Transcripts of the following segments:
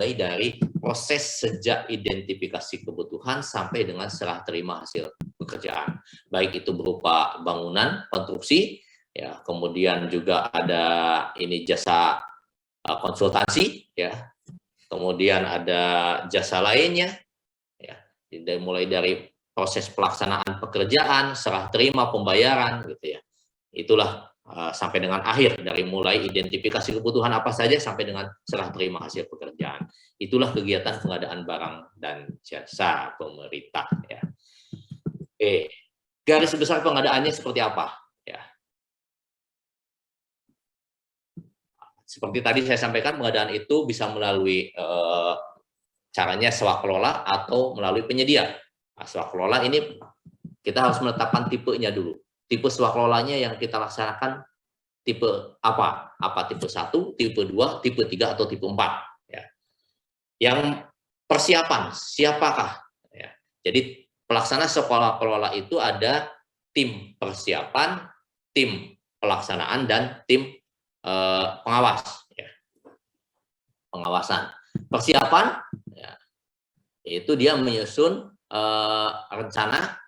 mulai dari proses sejak identifikasi kebutuhan sampai dengan serah terima hasil pekerjaan. Baik itu berupa bangunan, konstruksi, ya, kemudian juga ada ini jasa konsultansi, ya, kemudian ada jasa lainnya, ya, mulai dari proses pelaksanaan pekerjaan, serah terima, pembayaran, gitu ya. Itulah sampai dengan akhir, dari mulai identifikasi kebutuhan apa saja sampai dengan serah terima hasil pekerjaan. Itulah kegiatan pengadaan barang dan jasa pemerintah, ya. Oke, garis besar pengadaannya seperti apa, ya. Seperti tadi saya sampaikan, pengadaan itu bisa melalui caranya swakelola atau melalui penyedia. Nah, swakelola ini kita harus menetapkan tipenya dulu. Tipe swakelolanya yang kita laksanakan tipe apa? Apa tipe 1, tipe 2, tipe 3, atau tipe 4? Ya. Yang persiapan, siapakah? Ya. Jadi pelaksana swakelola itu ada tim persiapan, tim pelaksanaan, dan tim pengawas. Ya. Pengawasan. Persiapan, ya, itu dia menyusun rencana,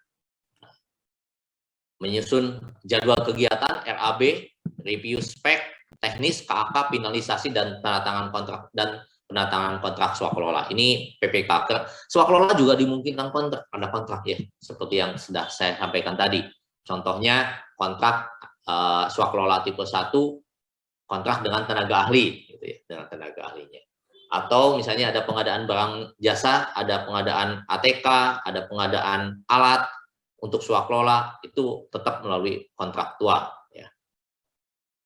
menyusun jadwal kegiatan, RAB, review spek, teknis, KAK, finalisasi, dan penandatanganan kontrak swakelola. Ini PPK. Swakelola juga dimungkinkan kontrak, ada kontrak, ya, seperti yang sudah saya sampaikan tadi. Contohnya kontrak swakelola tipe 1, kontrak dengan tenaga ahli, gitu ya, dengan tenaga ahlinya. Atau misalnya ada pengadaan barang jasa, ada pengadaan ATK, ada pengadaan alat untuk swakelola, itu tetap melalui kontraktual, ya.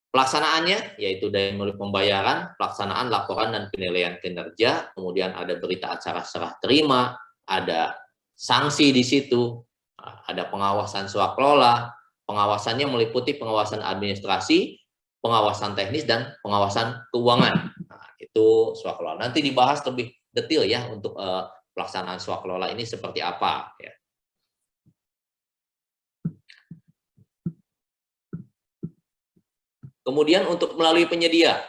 Pelaksanaannya yaitu dari mulai pembayaran, pelaksanaan laporan dan penilaian kinerja, kemudian ada berita acara serah terima, ada sanksi di situ, ada pengawasan swakelola. Pengawasannya meliputi pengawasan administrasi, pengawasan teknis, dan pengawasan keuangan. Nah, itu swakelola. Nanti dibahas lebih detail, ya, untuk pelaksanaan swakelola ini seperti apa, ya. Kemudian untuk melalui penyedia,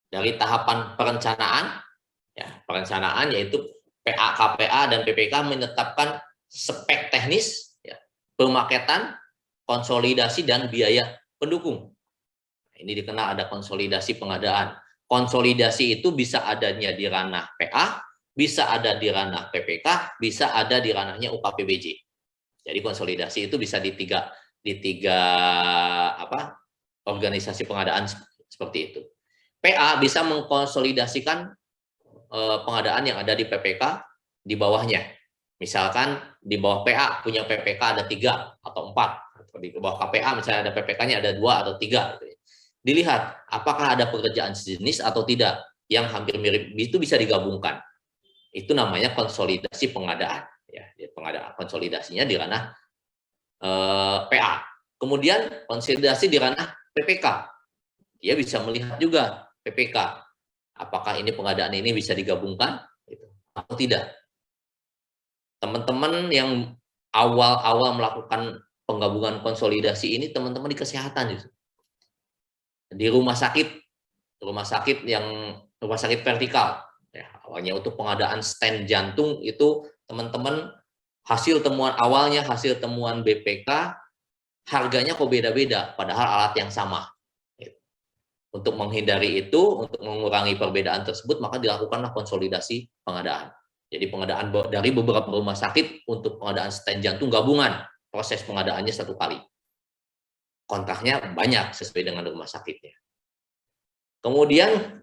dari tahapan perencanaan, ya, perencanaan yaitu PA, KPA, dan PPK menetapkan spek teknis, ya, pemaketan, konsolidasi, dan biaya pendukung. Ini dikenal ada konsolidasi pengadaan. Konsolidasi itu bisa adanya di ranah PA, bisa ada di ranah PPK, bisa ada di ranahnya UKPBJ. Jadi konsolidasi itu bisa di tiga organisasi pengadaan seperti itu. PA bisa mengkonsolidasikan pengadaan yang ada di PPK di bawahnya. Misalkan di bawah PA punya PPK ada 3 atau 4. Atau di bawah KPA misalnya ada PPK-nya ada 2 atau 3. Dilihat apakah ada pekerjaan sejenis atau tidak. Yang hampir mirip itu bisa digabungkan. Itu namanya konsolidasi pengadaan. Ya, pengadaan konsolidasinya di ranah PA. Kemudian konsolidasi di ranah PPK. Dia bisa melihat juga PPK. Apakah ini pengadaan ini bisa digabungkan atau tidak. Teman-teman yang awal-awal melakukan penggabungan konsolidasi ini, teman-teman di kesehatan. Di rumah sakit vertikal. Ya, awalnya untuk pengadaan stent jantung itu teman-teman hasil temuan awalnya, hasil temuan BPK, harganya kok beda-beda, padahal alat yang sama. Untuk menghindari itu, untuk mengurangi perbedaan tersebut, maka dilakukanlah konsolidasi pengadaan. Jadi pengadaan dari beberapa rumah sakit untuk pengadaan stent jantung gabungan, proses pengadaannya 1 kali. Kontraknya banyak sesuai dengan rumah sakitnya. Kemudian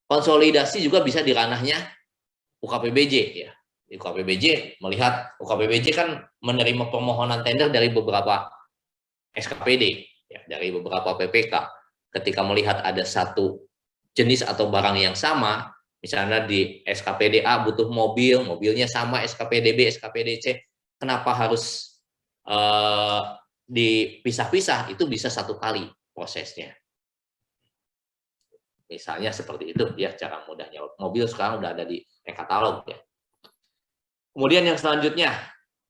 konsolidasi juga bisa di ranahnya UKPBJ, ya. UKPBJ melihat, UKPBJ kan menerima permohonan tender dari beberapa SKPD, ya, dari beberapa PPK. Ketika melihat ada satu jenis atau barang yang sama, misalnya di SKPD A butuh mobil, mobilnya sama SKPD B, SKPD C, kenapa harus dipisah-pisah? Itu bisa 1 kali prosesnya. Misalnya seperti itu, ya, cara mudahnya. Mobil sekarang udah ada di e-katalog, ya. Kemudian yang selanjutnya,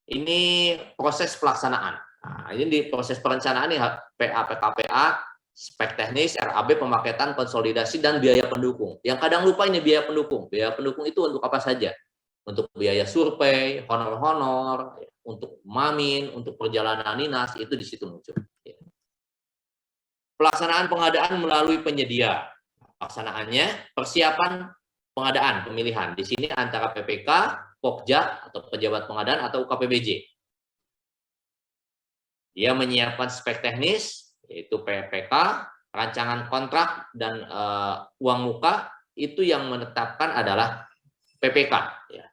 ini proses pelaksanaan. Nah, ini di proses perencanaan nih, PA, PKPA, spek teknis, RAB, pemaketan, konsolidasi, dan biaya pendukung. Yang kadang lupa ini biaya pendukung. Biaya pendukung itu untuk apa saja? Untuk biaya survei, honor-honor, untuk mamin, untuk perjalanan dinas, itu di situ muncul. Pelaksanaan pengadaan melalui penyedia. Pelaksanaannya, persiapan pengadaan, pemilihan. Di sini antara PPK, Pokja, atau pejabat pengadaan, atau UKPBJ. Dia menyiapkan spek teknis, yaitu PPK, rancangan kontrak, dan uang muka, itu yang menetapkan adalah PPK. Ya.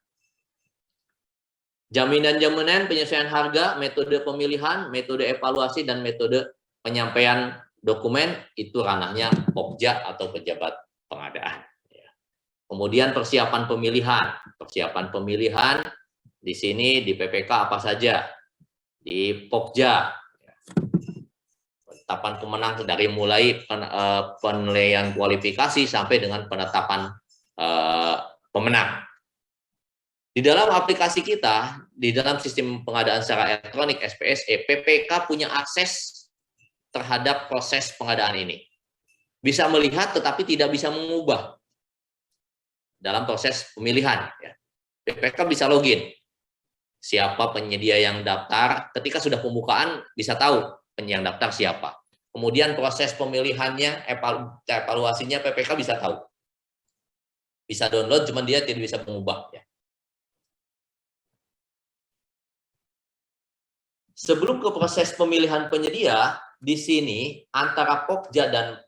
Jaminan-jaminan, penyesuaian harga, metode pemilihan, metode evaluasi, dan metode penyampaian dokumen, itu ranahnya Pokja atau pejabat pengadaan. Ya. Kemudian persiapan pemilihan. Persiapan pemilihan, di sini di PPK apa saja? Di Pokja, penetapan pemenang dari mulai penilaian kualifikasi sampai dengan penetapan pemenang. Di dalam aplikasi kita, di dalam sistem pengadaan secara elektronik SPSE, PPK punya akses terhadap proses pengadaan ini. Bisa melihat tetapi tidak bisa mengubah dalam proses pemilihan. PPK bisa login. Siapa penyedia yang daftar, ketika sudah pembukaan bisa tahu yang daftar siapa. Kemudian proses pemilihannya, evaluasinya PPK bisa tahu. Bisa download, cuman dia tidak bisa mengubah. Ya. Sebelum ke proses pemilihan penyedia, di sini antara Pokja dan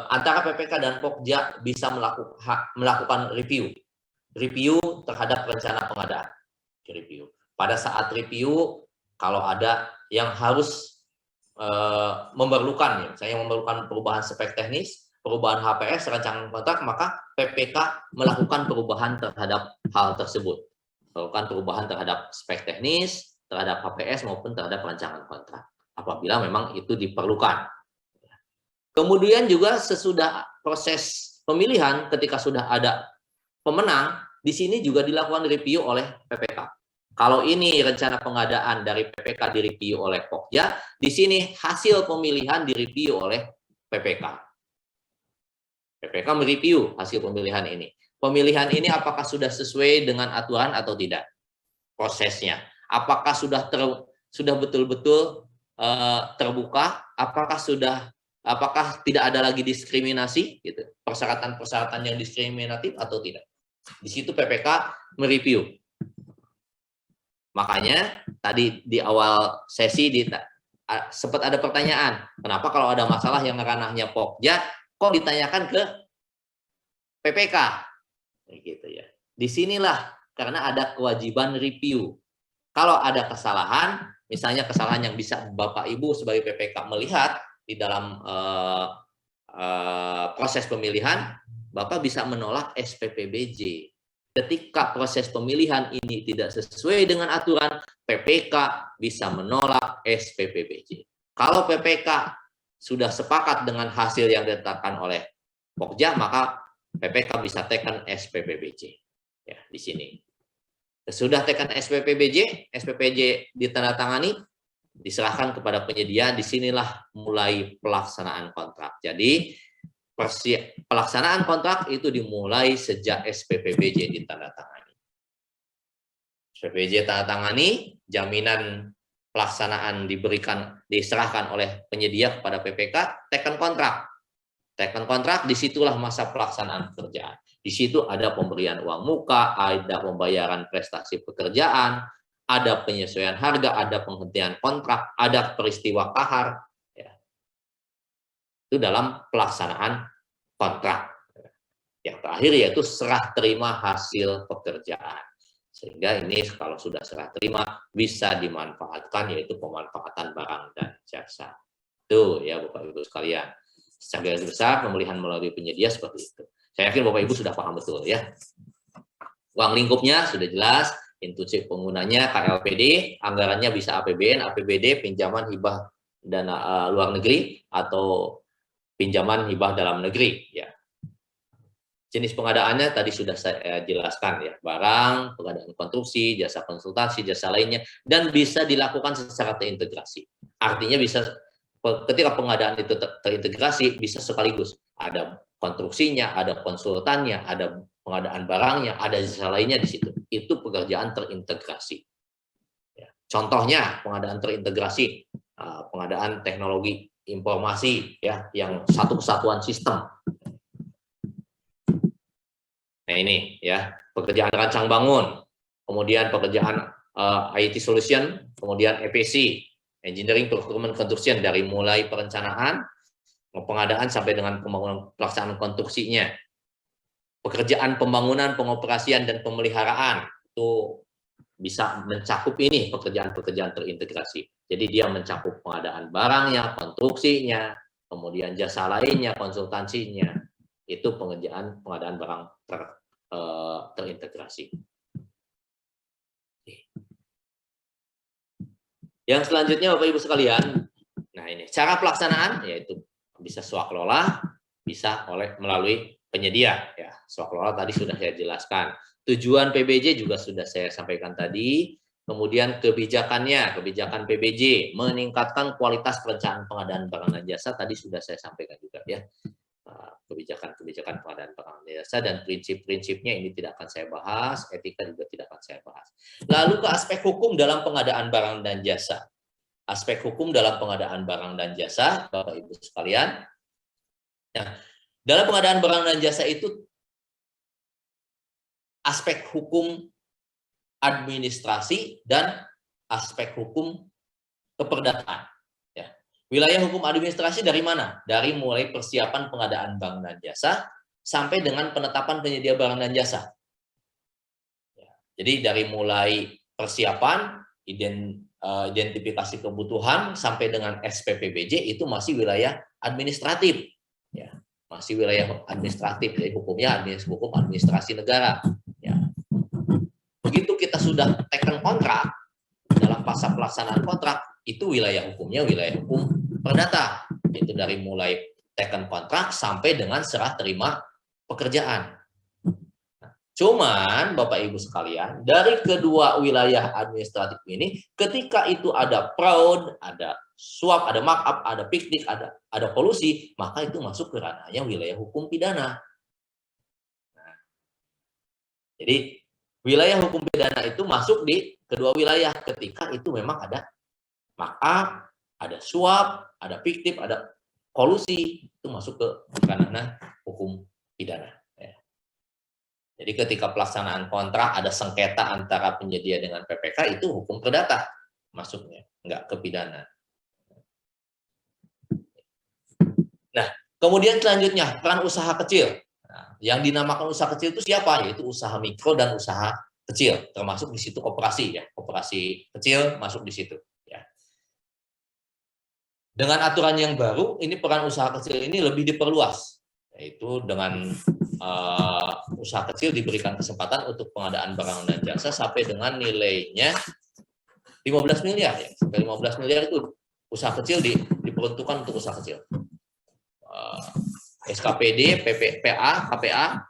antara PPK dan Pokja bisa melakukan review terhadap rencana pengadaan. Review. Pada saat review, kalau ada yang harus memerlukan, misalnya memerlukan perubahan spek teknis, perubahan HPS, rancangan kontrak, maka PPK melakukan perubahan terhadap hal tersebut. Melakukan perubahan terhadap spek teknis, terhadap HPS maupun terhadap rancangan kontrak. Apabila memang itu diperlukan. Kemudian juga sesudah proses pemilihan, ketika sudah ada pemenang, di sini juga dilakukan review oleh PPK. Kalau ini rencana pengadaan dari PPK direview oleh Pokja, di sini hasil pemilihan direview oleh PPK. PPK mereview hasil pemilihan ini. Pemilihan ini apakah sudah sesuai dengan aturan atau tidak? Prosesnya. Apakah sudah betul-betul terbuka? Apakah tidak ada lagi diskriminasi? Gitu. Persyaratan-persyaratan yang diskriminatif atau tidak? Di situ PPK mereview. Makanya tadi di awal sesi sempat ada pertanyaan, kenapa kalau ada masalah yang ranahnya Pokja kok ditanyakan ke PPK? Gitu ya. Disinilah karena ada kewajiban review. Kalau ada kesalahan, misalnya kesalahan yang bisa Bapak Ibu sebagai PPK melihat di dalam proses pemilihan, Bapak bisa menolak SPPBJ. Ketika proses pemilihan ini tidak sesuai dengan aturan, PPK bisa menolak SPPBJ. Kalau PPK sudah sepakat dengan hasil yang ditetapkan oleh Pokja, maka PPK bisa tekan SPPBJ. Ya, di sini. Sudah tekan SPPBJ ditandatangani, diserahkan kepada penyedia, disinilah mulai pelaksanaan kontrak. Jadi, pelaksanaan kontrak itu dimulai sejak SPPBJ ditandatangani. SPPBJ tandatangani, jaminan pelaksanaan diserahkan oleh penyedia kepada PPK, tekan kontrak. Tekan kontrak, disitulah masa pelaksanaan pekerjaan. Di situ ada pemberian uang muka, ada pembayaran prestasi pekerjaan, ada penyesuaian harga, ada penghentian kontrak, ada peristiwa kahar. Itu dalam pelaksanaan kontrak. Yang terakhir yaitu serah terima hasil pekerjaan. Sehingga ini kalau sudah serah terima bisa dimanfaatkan, yaitu pemanfaatan barang dan jasa. Itu ya Bapak Ibu sekalian. Secara garis besar pemilihan melalui penyedia seperti itu. Saya yakin Bapak Ibu sudah paham betul ya. Uang lingkupnya sudah jelas, intuisi penggunanya KLPD, anggarannya bisa APBN, APBD, pinjaman hibah dana luar negeri atau pinjaman hibah dalam negeri ya. Jenis pengadaannya tadi sudah saya jelaskan ya, barang, pengadaan konstruksi, jasa konsultasi, jasa lainnya, dan bisa dilakukan secara terintegrasi. Artinya bisa ketika pengadaan itu terintegrasi bisa sekaligus. Ada konstruksinya, ada konsultannya, ada pengadaan barangnya, ada jasa lainnya di situ. Itu pekerjaan terintegrasi. Contohnya pengadaan terintegrasi, pengadaan teknologi informasi ya yang satu kesatuan sistem. Nah ini ya pekerjaan rancang bangun, kemudian pekerjaan IT solution, kemudian EPC, engineering procurement construction dari mulai perencanaan, pengadaan sampai dengan pembangunan pelaksanaan konstruksinya. Pekerjaan pembangunan, pengoperasian dan pemeliharaan itu bisa mencakup ini pekerjaan-pekerjaan terintegrasi. Jadi dia mencakup pengadaan barangnya, konstruksinya, kemudian jasa lainnya, konsultansinya. Itu pengadaan barang terintegrasi. Yang selanjutnya Bapak Ibu sekalian, nah ini cara pelaksanaan yaitu bisa swakelola, bisa melalui penyedia ya. Swakelola tadi sudah saya jelaskan. Tujuan PBJ juga sudah saya sampaikan tadi. Kemudian kebijakan PBJ meningkatkan kualitas perencanaan pengadaan barang dan jasa tadi sudah saya sampaikan juga ya. Kebijakan pengadaan barang dan jasa dan prinsip-prinsipnya ini tidak akan saya bahas, etika juga tidak akan saya bahas. Lalu ke aspek hukum dalam pengadaan barang dan jasa. Aspek hukum dalam pengadaan barang dan jasa, Bapak Ibu sekalian. Nah, dalam pengadaan barang dan jasa itu aspek hukum administrasi dan aspek hukum keperdataan. Ya. Wilayah hukum administrasi dari mana? Dari mulai persiapan pengadaan barang dan jasa sampai dengan penetapan penyedia barang dan jasa. Ya. Jadi dari mulai persiapan, identifikasi kebutuhan sampai dengan SPPBJ itu masih wilayah administratif. Ya. Masih wilayah administratif, jadi hukumnya hukum administrasi negara. Ya. Begitu kita sudah teken kontrak, dalam fase pelaksanaan kontrak, itu wilayah hukumnya wilayah hukum perdata. Itu dari mulai teken kontrak sampai dengan serah terima pekerjaan. Cuman Bapak Ibu sekalian, dari kedua wilayah administratif ini, ketika itu ada fraud, ada suap, ada markup, ada piknik, ada kolusi, maka itu masuk ke ranahnya wilayah hukum pidana. Nah, jadi wilayah hukum pidana itu masuk di kedua wilayah ketika itu memang ada markup, ada suap, ada fiktif, ada kolusi, itu masuk ke ranah hukum pidana. Jadi ketika pelaksanaan kontrak ada sengketa antara penyedia dengan PPK itu hukum perdata masuknya, enggak ke pidana. Nah, kemudian selanjutnya peran usaha kecil. Nah, yang dinamakan usaha kecil itu siapa? Yaitu usaha mikro dan usaha kecil, termasuk di situ koperasi ya, koperasi kecil masuk di situ. Ya. Dengan aturan yang baru, ini peran usaha kecil ini lebih diperluas, yaitu dengan usaha kecil diberikan kesempatan untuk pengadaan barang dan jasa sampai dengan nilainya 15 miliar ya. Sampai 15 miliar itu usaha kecil diperuntukkan untuk usaha kecil. SKPD, PPA, KPA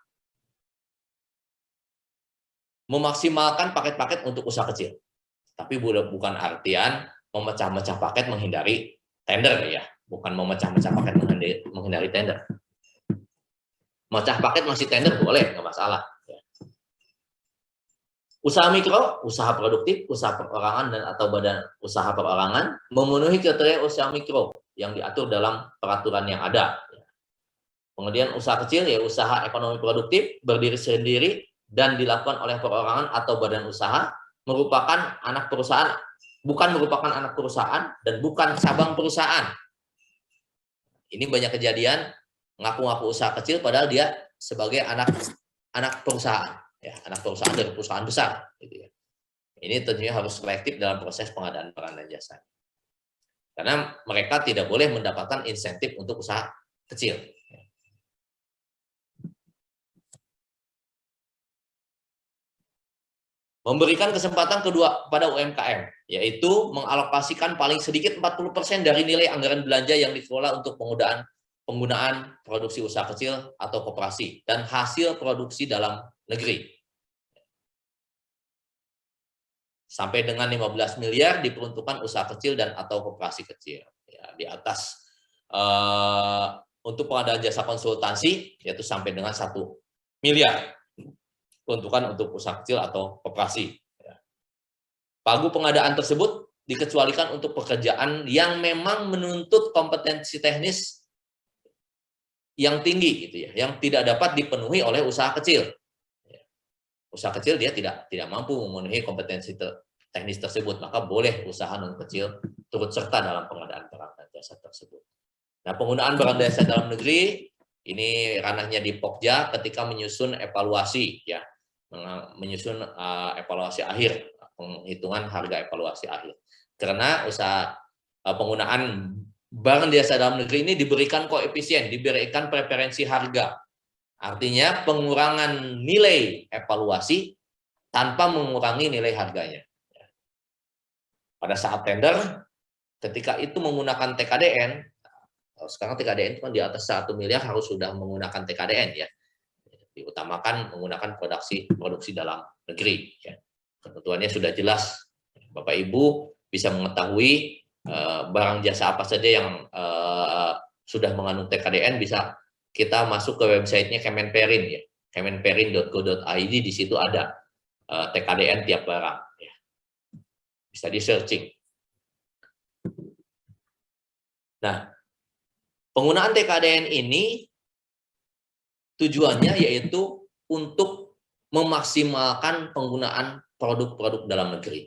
memaksimalkan paket-paket untuk usaha kecil. Tapi bukan artian memecah-mecah paket menghindari tender ya, bukan memecah-mecah paket menghindari tender. Mecah paket masih tender boleh, nggak masalah. Usaha mikro, usaha produktif, usaha perorangan dan atau badan usaha perorangan memenuhi kriteria usaha mikro yang diatur dalam peraturan yang ada. Kemudian usaha kecil ya usaha ekonomi produktif berdiri sendiri dan dilakukan oleh perorangan atau badan usaha merupakan anak perusahaan, bukan merupakan anak perusahaan dan bukan cabang perusahaan. Ini banyak kejadian ngaku-ngaku usaha kecil padahal dia sebagai anak perusahaan ya, anak perusahaan dari perusahaan besar gitu ya. Ini tentunya harus selektif dalam proses pengadaan barang dan jasa. Karena mereka tidak boleh mendapatkan insentif untuk usaha kecil. Memberikan kesempatan kedua pada UMKM, yaitu mengalokasikan paling sedikit 40% dari nilai anggaran belanja yang dikelola untuk penggunaan produksi usaha kecil atau koperasi dan hasil produksi dalam negeri. Sampai dengan 15 miliar diperuntukkan usaha kecil dan atau koperasi kecil. Ya. ya, di atas untuk pengadaan jasa konsultansi yaitu sampai dengan 1 miliar peruntukan untuk usaha kecil atau koperasi. Pagu pengadaan tersebut dikecualikan untuk pekerjaan yang memang menuntut kompetensi teknis yang tinggi, gitu ya, yang tidak dapat dipenuhi oleh usaha kecil. Usaha kecil dia tidak mampu memenuhi kompetensi teknis tersebut, maka boleh usaha non kecil turut serta dalam pengadaan barang dan jasa tersebut. Nah, penggunaan barang dan jasa dalam negeri ini ranahnya di Pokja ketika menyusun evaluasi, ya, menyusun evaluasi akhir, penghitungan harga evaluasi akhir. Karena usaha penggunaan barang jasa dalam negeri ini diberikan koefisien, diberikan preferensi harga. Artinya pengurangan nilai evaluasi tanpa mengurangi nilai harganya. Pada saat tender, ketika itu menggunakan TKDN, sekarang TKDN itu kan di atas 1 miliar harus sudah menggunakan TKDN, ya. Diutamakan menggunakan produksi dalam negeri, ya. Ketentuannya sudah jelas. Bapak Ibu bisa mengetahui barang jasa apa saja yang sudah mengandung TKDN, bisa kita masuk ke websitenya Kemenperin, ya, kemenperin.go.id. Di situ ada TKDN tiap barang, ya. Bisa di searching. Nah, penggunaan TKDN ini tujuannya yaitu untuk memaksimalkan penggunaan produk-produk dalam negeri.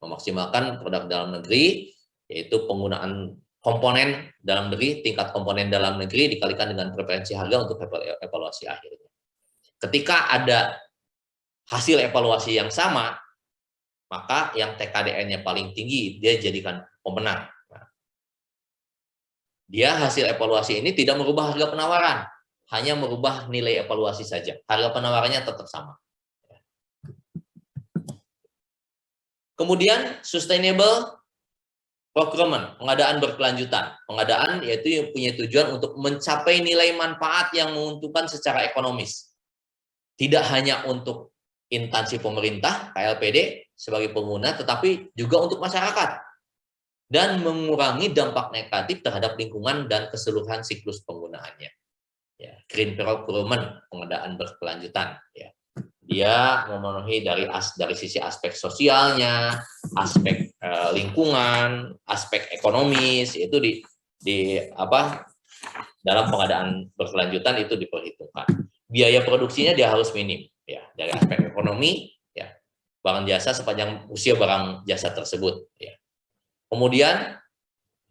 Memaksimalkan produk dalam negeri, yaitu penggunaan komponen dalam negeri, tingkat komponen dalam negeri dikalikan dengan preferensi harga untuk evaluasi akhirnya. Ketika ada hasil evaluasi yang sama, maka yang TKDN-nya paling tinggi dia jadikan pemenang. Dia hasil evaluasi ini tidak merubah harga penawaran, hanya merubah nilai evaluasi saja. Harga penawarannya tetap sama. Kemudian sustainable procurement, pengadaan berkelanjutan. Pengadaan yaitu yang punya tujuan untuk mencapai nilai manfaat yang menguntungkan secara ekonomis. Tidak hanya untuk instansi pemerintah, KLPD sebagai pengguna, tetapi juga untuk masyarakat. Dan mengurangi dampak negatif terhadap lingkungan dan keseluruhan siklus penggunaannya. Ya, green procurement, pengadaan berkelanjutan. Ya. Dia memenuhi dari sisi aspek sosialnya, aspek lingkungan, aspek ekonomis, itu dalam pengadaan berkelanjutan itu diperhitungkan. Biaya produksinya dia harus minim, ya, dari aspek ekonomi, ya, barang jasa sepanjang usia barang jasa tersebut, ya. Kemudian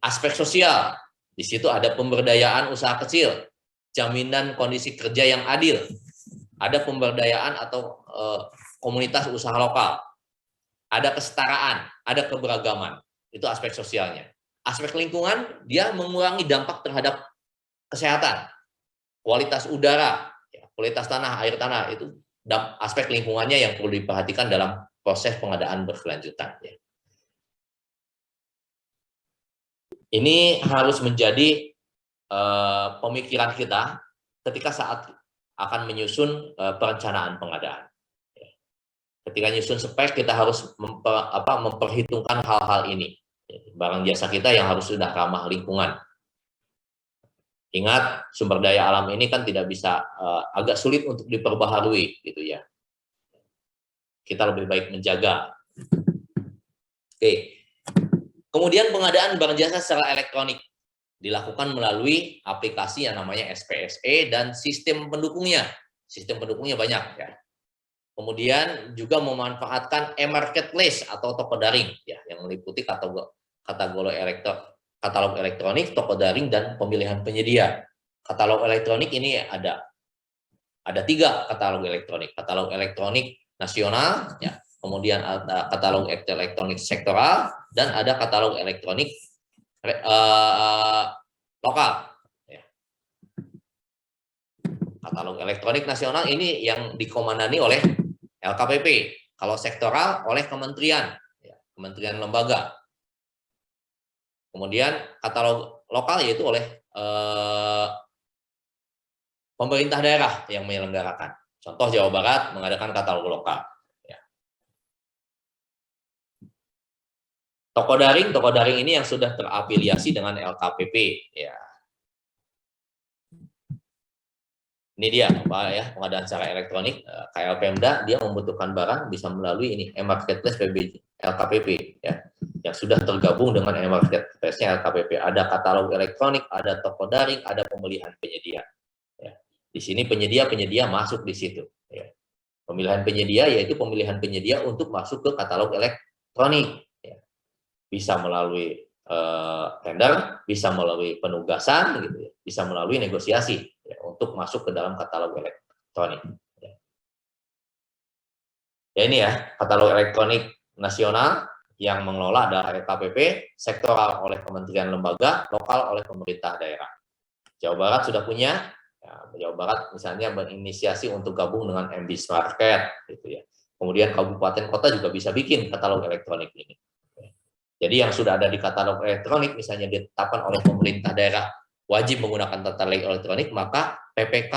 aspek sosial, di situ ada pemberdayaan usaha kecil, jaminan kondisi kerja yang adil, ada pemberdayaan atau komunitas usaha lokal, ada kesetaraan, ada keberagaman, itu aspek sosialnya. Aspek lingkungan, dia mengurangi dampak terhadap kesehatan, kualitas udara, kualitas tanah, air tanah, itu aspek lingkungannya yang perlu diperhatikan dalam proses pengadaan berkelanjutan. Ya. Ini harus menjadi pemikiran kita ketika saat akan menyusun perencanaan pengadaan. Ketika menyusun spek, kita harus memperhitungkan hal-hal ini. Barang jasa kita yang harus sudah ramah lingkungan. Ingat, sumber daya alam ini kan tidak bisa, agak sulit untuk diperbaharui, gitu ya. Kita lebih baik menjaga. Oke. Kemudian pengadaan barang jasa secara elektronik dilakukan melalui aplikasi yang namanya SPSE dan sistem pendukungnya. Sistem pendukungnya banyak, ya. Kemudian juga memanfaatkan e-marketplace atau toko daring, ya, yang meliputi katalog elektronik, toko daring, dan pemilihan penyedia. Katalog elektronik ini ada 3 katalog elektronik. Katalog elektronik nasional, ya, kemudian ada katalog elektronik sektoral, dan ada katalog elektronik lokal. Ya. Katalog elektronik nasional ini yang dikomandani oleh LKPP. Kalau sektoral oleh kementerian, ya, kementerian lembaga. Kemudian katalog lokal yaitu oleh pemerintah daerah yang menyelenggarakan. Contoh Jawa Barat mengadakan katalog lokal. Toko daring ini yang sudah terafiliasi dengan LKPP, ya. Ini dia, Pak, ya, pengadaan secara elektronik. KL Pemda dia membutuhkan barang bisa melalui ini e-marketplace PBJ LKPP, ya, yang sudah tergabung dengan e-marketplace-nya LKPP. Ada katalog elektronik, ada toko daring, ada pemilihan penyedia. Ya. Di sini penyedia masuk di situ. Ya. Pemilihan penyedia yaitu pemilihan penyedia untuk masuk ke katalog elektronik. Ya. Bisa melalui tender, bisa melalui penugasan, gitu ya, bisa melalui negosiasi, ya, untuk masuk ke dalam katalog elektronik. Ya ini ya, katalog elektronik nasional yang mengelola adalah LKPP, sektoral oleh kementerian lembaga, lokal oleh pemerintah daerah. Jawa Barat sudah punya, ya, Jawa Barat misalnya berinisiasi untuk gabung dengan MB Market, gitu ya. Kemudian kabupaten kota juga bisa bikin katalog elektronik ini. Jadi yang sudah ada di katalog elektronik, misalnya ditetapkan oleh pemerintah daerah wajib menggunakan katalog elektronik, maka PPK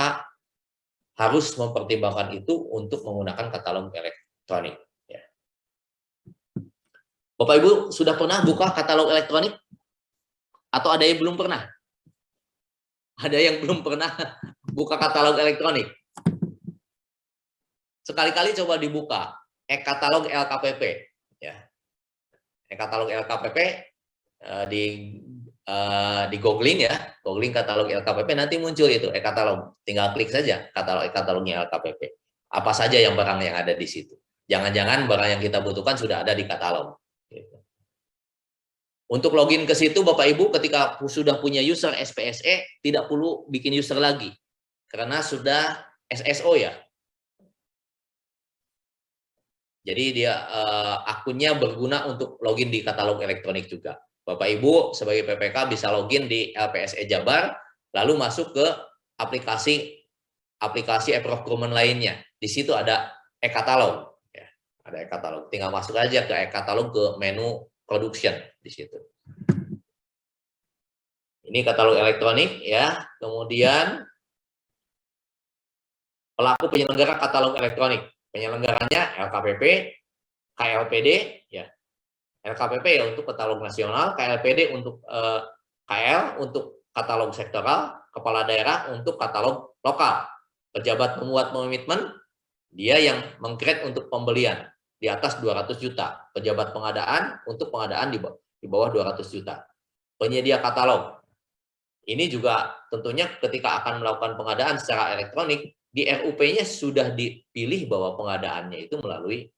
harus mempertimbangkan itu untuk menggunakan katalog elektronik. Ya. Bapak Ibu sudah pernah buka katalog elektronik? Atau ada yang belum pernah? Ada yang belum pernah buka katalog elektronik? Sekali-kali coba dibuka katalog LKPP. Ya. Katalog LKPP di googling ya, googling katalog LKPP nanti muncul itu katalog. Tinggal klik saja katalognya LKPP. Apa saja yang barang yang ada di situ. Jangan-jangan barang yang kita butuhkan sudah ada di katalog. Gitu. Untuk login ke situ Bapak Ibu ketika sudah punya user SPSE tidak perlu bikin user lagi karena sudah SSO ya. Jadi dia akunnya berguna untuk login di katalog elektronik juga. Bapak Ibu sebagai PPK bisa login di LPSE Jabar, lalu masuk ke aplikasi e-procurement lainnya. Di situ ada e-katalog, ya, ada e-katalog. Tinggal masuk aja ke e-katalog ke menu production di situ. Ini katalog elektronik, ya. Kemudian pelaku penyelenggara katalog elektronik. Penyelenggaranya LKPP, KLPD, ya. LKPP ya untuk katalog nasional, KLPD untuk KL untuk katalog sektoral, kepala daerah untuk katalog lokal. Pejabat pembuat komitmen dia yang meng-create untuk pembelian di atas 200 juta. Pejabat pengadaan untuk pengadaan di bawah 200 juta. Penyedia katalog. Ini juga tentunya ketika akan melakukan pengadaan secara elektronik, di RUP-nya sudah dipilih bahwa pengadaannya itu melalui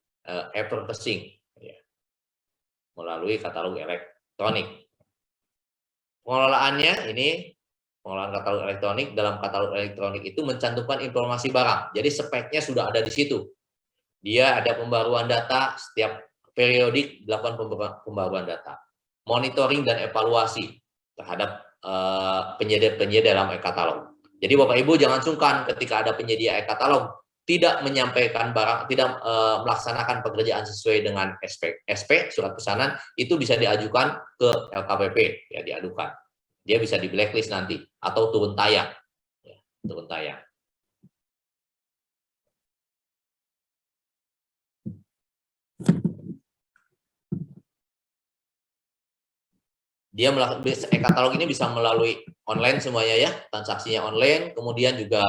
e-purchasing, ya, melalui katalog elektronik. Pengelolaannya ini, pengelolaan katalog elektronik, dalam katalog elektronik itu mencantumkan informasi barang. Jadi speknya sudah ada di situ. Dia ada pembaruan data, setiap periodik dilakukan pembaruan data. Monitoring dan evaluasi terhadap penyedia-penyedia dalam e-katalog. Jadi Bapak Ibu jangan sungkan ketika ada penyedia e-katalog tidak menyampaikan barang, tidak melaksanakan pekerjaan sesuai dengan SP surat pesanan, itu bisa diajukan ke LKPP, ya, diadukan. Dia bisa di blacklist nanti atau turun tayang, ya, turun tayang. Dia e-katalog ini bisa melalui online semuanya ya, transaksinya online, kemudian juga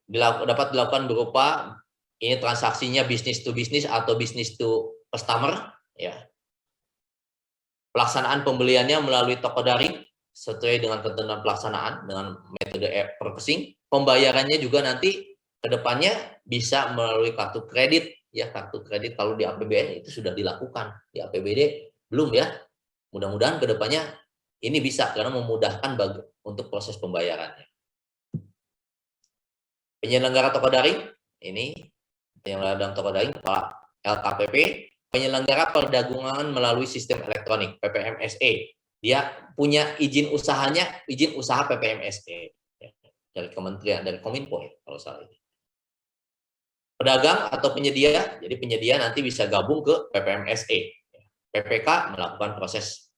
dapat dilakukan berupa ini transaksinya bisnis to bisnis atau bisnis to customer, ya. Pelaksanaan pembeliannya melalui toko daring sesuai dengan ketentuan pelaksanaan dengan metode e-purchasing. Pembayarannya juga nanti kedepannya bisa melalui kartu kredit, ya, kartu kredit kalau di APBN itu sudah dilakukan, di APBD belum ya. Mudah-mudahan kedepannya ini bisa karena memudahkan untuk proses pembayarannya. Penyelenggara toko daring ini penyelenggara dalam toko daring LKPP, penyelenggara perdagangan melalui sistem elektronik PPMSE. Dia punya izin usahanya, izin usaha PPMSE dari Kementerian, dari Kominfo ya, kalau salah ini. Pedagang atau penyedia, jadi penyedia nanti bisa gabung ke PPMSE. PPK melakukan proses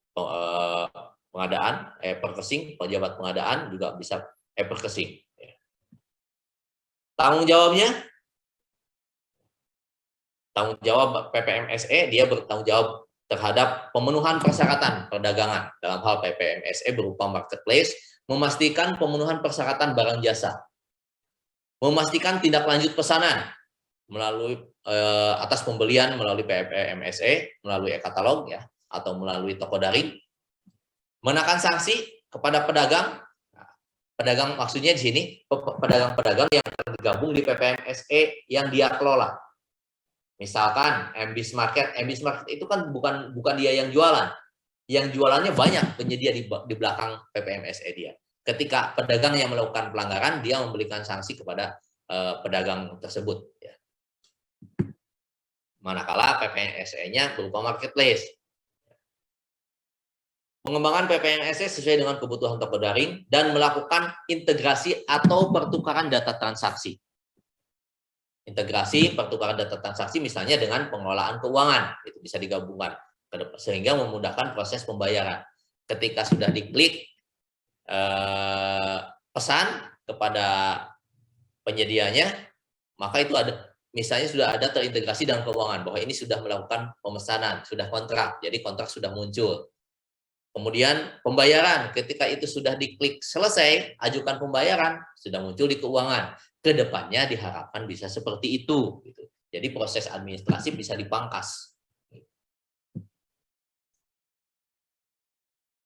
pengadaan, purchasing, pejabat pengadaan juga bisa purchasing. Tanggung jawab PPMSE dia bertanggung jawab terhadap pemenuhan persyaratan perdagangan dalam hal PPMSE berupa marketplace, memastikan pemenuhan persyaratan barang jasa, memastikan tindak lanjut pesanan melalui atas pembelian melalui PPMSE, melalui e-katalog ya, atau melalui toko daring, menaikkan sanksi kepada pedagang. Pedagang maksudnya di sini pedagang-pedagang yang tergabung di PPMSE yang dia kelola. Misalkan MBIS Market itu kan bukan dia yang jualan. Yang jualannya banyak penyedia di belakang PPMSE dia. Ketika pedagang yang melakukan pelanggaran, dia memberikan sanksi kepada pedagang tersebut. Ya. Manakala PPMSE-nya berupa marketplace. Pengembangan PPMSE sesuai dengan kebutuhan toko daring dan melakukan integrasi atau pertukaran data transaksi. Integrasi pertukaran data transaksi misalnya dengan pengelolaan keuangan, itu bisa digabungkan sehingga memudahkan proses pembayaran. Ketika sudah diklik pesan kepada penyedianya, maka itu ada misalnya sudah ada terintegrasi dengan keuangan bahwa ini sudah melakukan pemesanan, sudah kontrak, jadi kontrak sudah muncul. Kemudian pembayaran, ketika itu sudah diklik selesai, ajukan pembayaran, sudah muncul di keuangan. Kedepannya diharapkan bisa seperti itu. Jadi proses administrasi bisa dipangkas.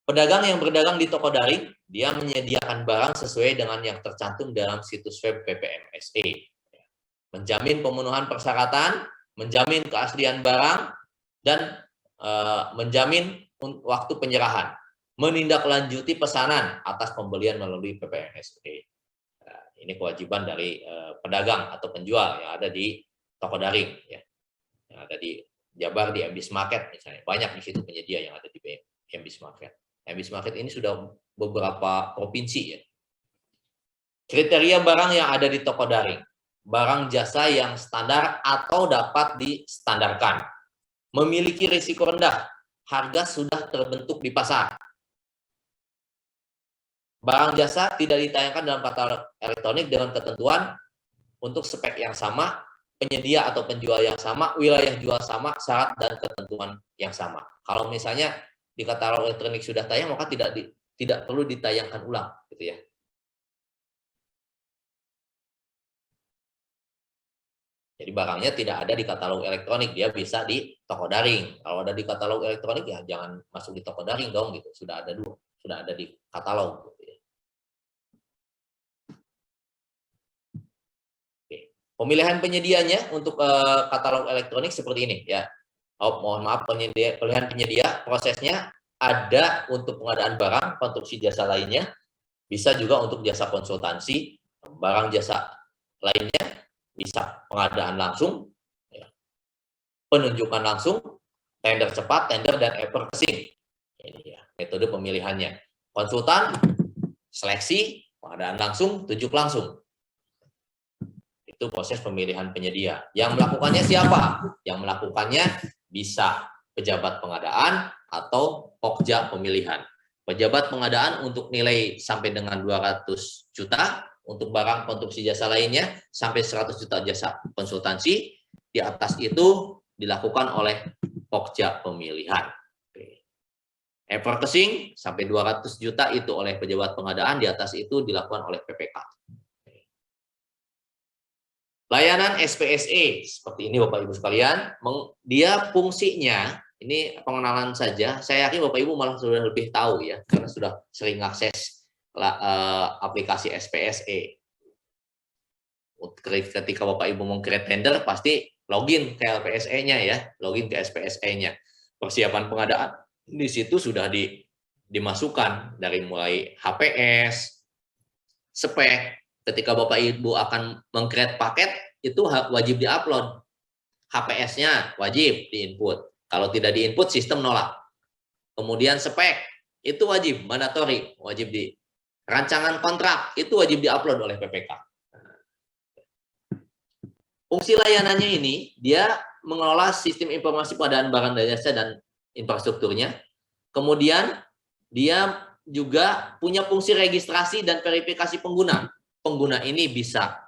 Pedagang yang berdagang di toko daring, dia menyediakan barang sesuai dengan yang tercantum dalam situs web PPMSE. Menjamin pemenuhan persyaratan, menjamin keaslian barang, dan menjamin waktu penyerahan, menindaklanjuti pesanan atas pembelian melalui PPMSE. Nah, ini kewajiban dari pedagang atau penjual yang ada di toko daring, ya. Yang ada di Jabar di MBIS Market misalnya, banyak di situ penyedia yang ada di MBIS Market. MBIS Market ini sudah beberapa provinsi ya. Kriteria barang yang ada di toko daring, barang jasa yang standar atau dapat distandarkan, memiliki risiko rendah, harga sudah terbentuk di pasar. Barang jasa tidak ditayangkan dalam katalog elektronik dengan ketentuan untuk spek yang sama, penyedia atau penjual yang sama, wilayah jual sama, syarat dan ketentuan yang sama. Kalau misalnya di katalog elektronik sudah tayang, maka tidak perlu ditayangkan ulang, gitu ya. Jadi barangnya tidak ada di katalog elektronik, dia bisa di toko daring. Kalau ada di katalog elektronik ya jangan masuk di toko daring dong gitu. Sudah ada di katalog. Gitu ya. Oke. Pemilihan penyedianya untuk katalog elektronik seperti ini ya. Oh, mohon maaf pilihan penyedia prosesnya ada untuk pengadaan barang, konstruksi jasa lainnya, bisa juga untuk jasa konsultansi, barang jasa lainnya. Bisa pengadaan langsung, ya. Penunjukan langsung, tender cepat, tender dan e-purchasing. Ini ya, metode pemilihannya. Konsultan, seleksi, pengadaan langsung, tunjuk langsung. Itu proses pemilihan penyedia. Yang melakukannya siapa? Yang melakukannya bisa pejabat pengadaan atau pokja pemilihan. Pejabat pengadaan untuk nilai sampai dengan 200 juta, untuk barang konstruksi jasa lainnya sampai 100 juta jasa konsultansi. Di atas itu dilakukan oleh pokja pemilihan. E-purchasing sampai 200 juta itu oleh pejabat pengadaan, di atas itu dilakukan oleh PPK. Layanan SPSE seperti ini Bapak Ibu sekalian, dia fungsinya ini pengenalan saja. Saya yakin Bapak Ibu malah sudah lebih tahu ya, karena sudah sering akses aplikasi SPSE. Ketika Bapak Ibu mau create tender, pasti login ke LPSE-nya ya, login ke SPSE-nya. Persiapan pengadaan di situ sudah dimasukkan dari mulai HPS, spek. Ketika Bapak Ibu akan meng-create paket, itu wajib di-upload. HPS-nya wajib di-input. Kalau tidak di-input, sistem nolak. Kemudian spek, itu wajib, mandatory, wajib di rancangan kontrak itu wajib diupload oleh PPK. Fungsi layanannya ini, dia mengelola sistem informasi pengadaan barang dan jasa dan infrastrukturnya. Kemudian, dia juga punya fungsi registrasi dan verifikasi pengguna. Pengguna ini bisa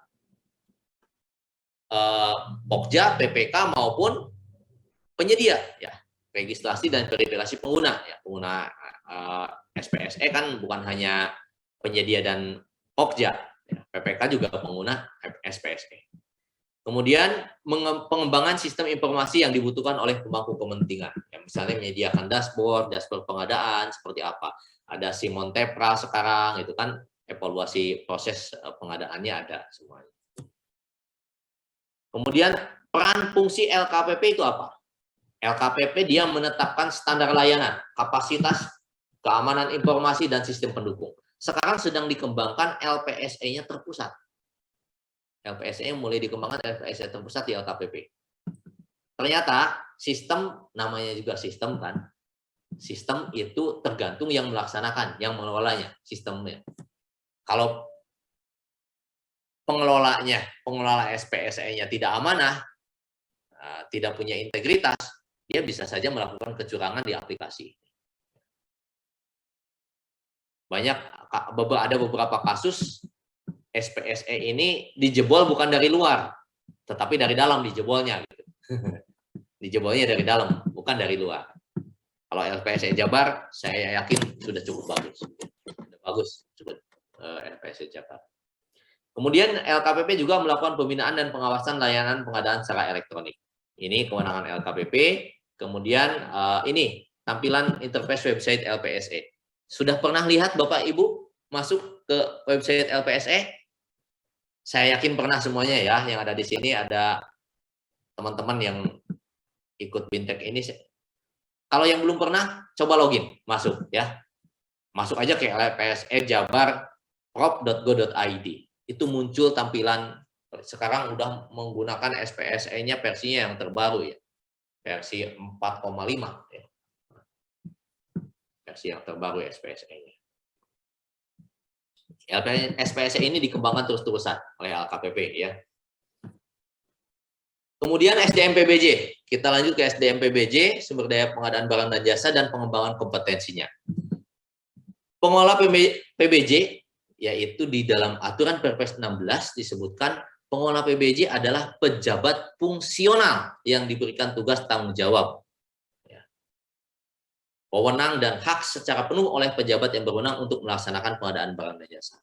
pokja, PPK maupun penyedia. Ya, registrasi dan verifikasi pengguna. Ya, pengguna SPSE kan bukan hanya penyedia dan Pokja, ya, PPK juga pengguna SPSE. Kemudian pengembangan sistem informasi yang dibutuhkan oleh pemangku kepentingan. Ya, misalnya menyediakan dashboard pengadaan seperti apa. Ada Simon Tepra sekarang, itu kan evaluasi proses pengadaannya ada semuanya. Kemudian peran fungsi LKPP itu apa? LKPP dia menetapkan standar layanan, kapasitas, keamanan informasi, dan sistem pendukung. Sekarang sedang dikembangkan LPSE-nya terpusat. LPSE mulai dikembangkan LPSE terpusat di LKPP. Ternyata sistem, namanya juga sistem kan, sistem itu tergantung yang melaksanakan, yang mengelolanya, sistemnya. Kalau pengelola SPSE-nya tidak amanah, tidak punya integritas, dia bisa saja melakukan kecurangan di aplikasi. Ada beberapa kasus SPSE ini dijebol bukan dari luar, tetapi dari dalam dijebolnya. Gitu. Dijebolnya dari dalam, bukan dari luar. Kalau LPSE Jabar, saya yakin sudah cukup bagus. Sudah bagus, cukup LPSE Jabar. Kemudian LKPP juga melakukan pembinaan dan pengawasan layanan pengadaan secara elektronik. Ini kewenangan LKPP. Kemudian ini tampilan interface website LPSE. Sudah pernah lihat Bapak Ibu masuk ke website LPSE? Saya yakin pernah semuanya ya, yang ada di sini ada teman-teman yang ikut Bintek ini. Kalau yang belum pernah, coba login, masuk ya. Masuk aja ke LPSE Jabar prop.go.id. Itu muncul tampilan, sekarang udah menggunakan SPSE-nya versinya yang terbaru ya. Versi 4,5 ya. Versi yang terbaru SPSE-nya. SPSE ini dikembangkan terus-terusan oleh LKPP ya. Kemudian SDM PBJ. Kita lanjut ke SDM PBJ, sumber daya pengadaan barang dan jasa dan pengembangan kompetensinya. Pengelola PBJ yaitu di dalam aturan Perpres 16 disebutkan pengelola PBJ adalah pejabat fungsional yang diberikan tugas tanggung jawab, wewenang dan hak secara penuh oleh pejabat yang berwenang untuk melaksanakan pengadaan barang dan jasa.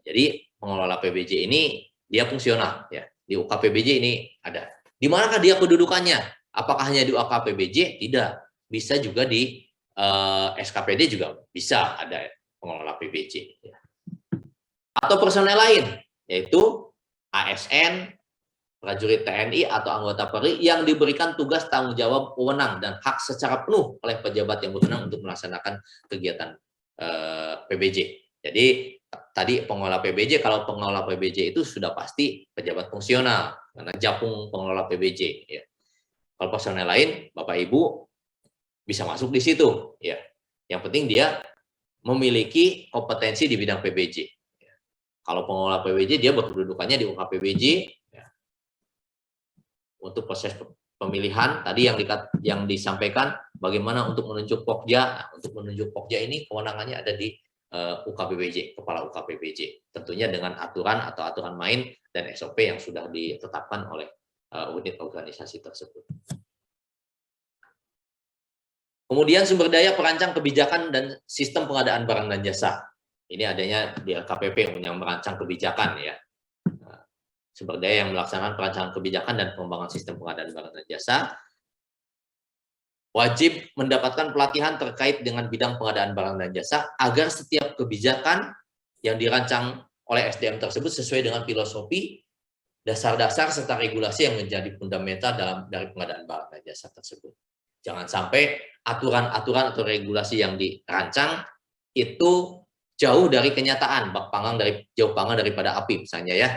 Jadi pengelola PBJ ini dia fungsional ya. Di UKPBJ ini ada. Di manakah dia kedudukannya? Apakah hanya di UKPBJ? Tidak. Bisa juga di SKPD juga bisa ada pengelola PBJ. Ya. Atau personel lain, yaitu ASN, prajurit TNI atau anggota Polri yang diberikan tugas tanggung jawab wewenang dan hak secara penuh oleh pejabat yang berwenang untuk melaksanakan kegiatan PBJ. Jadi tadi pengelola PBJ, kalau pengelola PBJ itu sudah pasti pejabat fungsional karena japung pengelola PBJ. Ya. Kalau personel lain, Bapak Ibu bisa masuk di situ. Ya. Yang penting dia memiliki kompetensi di bidang PBJ. Ya. Kalau pengelola PBJ dia berkedudukannya di UKPBJ. Untuk proses pemilihan tadi yang disampaikan bagaimana untuk menunjuk Pokja. Nah, untuk menunjuk Pokja ini kewenangannya ada di UKPBJ, kepala UKPBJ. Tentunya dengan aturan atau aturan main dan SOP yang sudah ditetapkan oleh unit organisasi tersebut. Kemudian sumber daya perancang kebijakan dan sistem pengadaan barang dan jasa. Ini adanya di LKPP yang merancang kebijakan ya. Sumber daya yang melaksanakan perancangan kebijakan dan pengembangan sistem pengadaan barang dan jasa wajib mendapatkan pelatihan terkait dengan bidang pengadaan barang dan jasa agar setiap kebijakan yang dirancang oleh SDM tersebut sesuai dengan filosofi, dasar-dasar serta regulasi yang menjadi fundamental dari pengadaan barang dan jasa tersebut. Jangan sampai aturan-aturan atau regulasi yang dirancang itu jauh dari kenyataan, jauh panggang daripada api misalnya ya.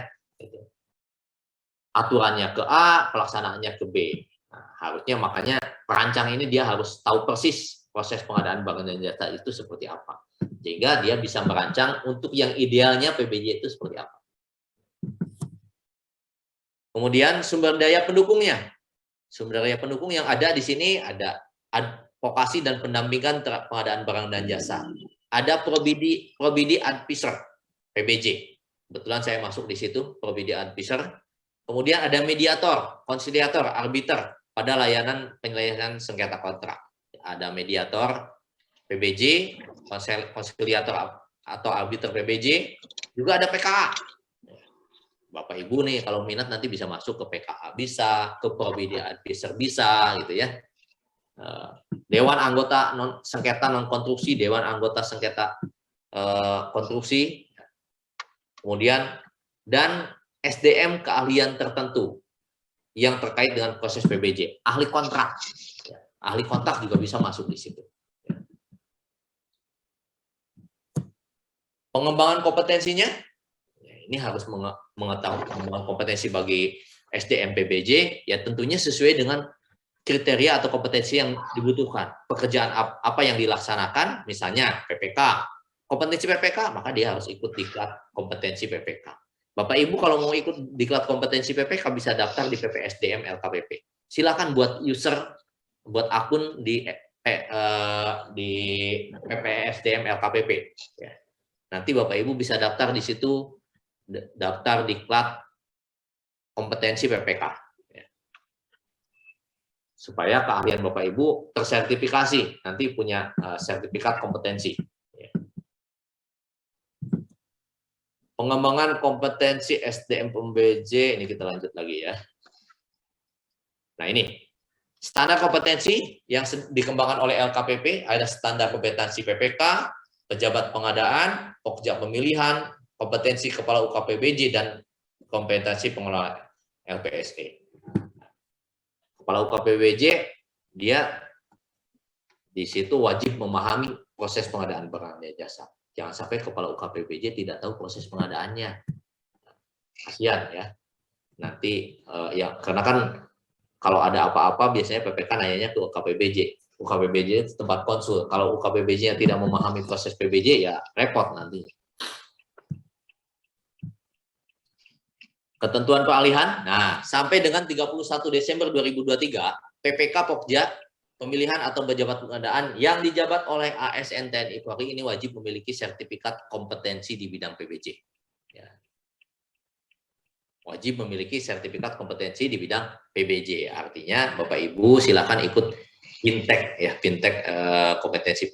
Aturannya ke A, pelaksanaannya ke B. Nah, harusnya makanya perancang ini dia harus tahu persis proses pengadaan barang dan jasa itu seperti apa. Sehingga dia bisa merancang untuk yang idealnya PBJ itu seperti apa. Kemudian sumber daya pendukungnya. Sumber daya pendukung yang ada di sini ada advokasi dan pendampingan pengadaan barang dan jasa. Ada Probidi Advisor PBJ. Kebetulan saya masuk di situ, Probidi Advisor. Kemudian ada mediator, konsiliator, arbiter, pada layanan penyelesaian sengketa kontrak. Ada mediator PBJ, konsiliator atau arbiter PBJ, juga ada PKA. Bapak Ibu nih kalau minat nanti bisa masuk ke PKA bisa, ke Probidi Advisor bisa gitu ya. Dewan anggota sengketa non konstruksi, dewan anggota sengketa konstruksi, kemudian dan SDM keahlian tertentu yang terkait dengan proses PBJ, ahli kontrak, ahli kontrak juga bisa masuk di situ. Pengembangan kompetensinya, ini harus mengetahui pengembangan kompetensi bagi SDM PBJ, ya tentunya sesuai dengan kriteria atau kompetensi yang dibutuhkan. Pekerjaan apa yang dilaksanakan, misalnya PPK, kompetensi PPK, maka dia harus ikut diklat kompetensi PPK. Bapak Ibu kalau mau ikut diklat kompetensi PPK bisa daftar di PPSDM LKPP. Silakan buat user, buat akun di PPSDM LKPP. Ya. Nanti Bapak Ibu bisa daftar di situ, daftar diklat kompetensi PPK. Ya. Supaya keahlian Bapak Ibu tersertifikasi, nanti punya sertifikat kompetensi. Pengembangan kompetensi SDM PBJ, ini kita lanjut lagi ya. Nah ini, standar kompetensi yang dikembangkan oleh LKPP, ada standar kompetensi PPK, pejabat pengadaan, pokja pemilihan, kompetensi kepala UKPBJ, dan kompetensi pengelola LPSE. Kepala UKPBJ, dia di situ wajib memahami proses pengadaan barang dan jasa. Jangan sampai kepala UKPBJ tidak tahu proses pengadaannya. Kasihan ya. Nanti ya karena kan kalau ada apa-apa biasanya PPK nanyanya ke UKPBJ. UKPBJ itu tempat konsul. Kalau UKPBJ yang tidak memahami proses PBJ ya repot nanti. Ketentuan peralihan. Nah, sampai dengan 31 Desember 2023, PPK Pokja pemilihan atau pejabat pengadaan yang dijabat oleh ASN TNI Polri ini wajib memiliki sertifikat kompetensi di bidang PBJ. Ya. Wajib memiliki sertifikat kompetensi di bidang PBJ. Artinya Bapak Ibu silakan ikut Bintek ya, Bintek kompetensi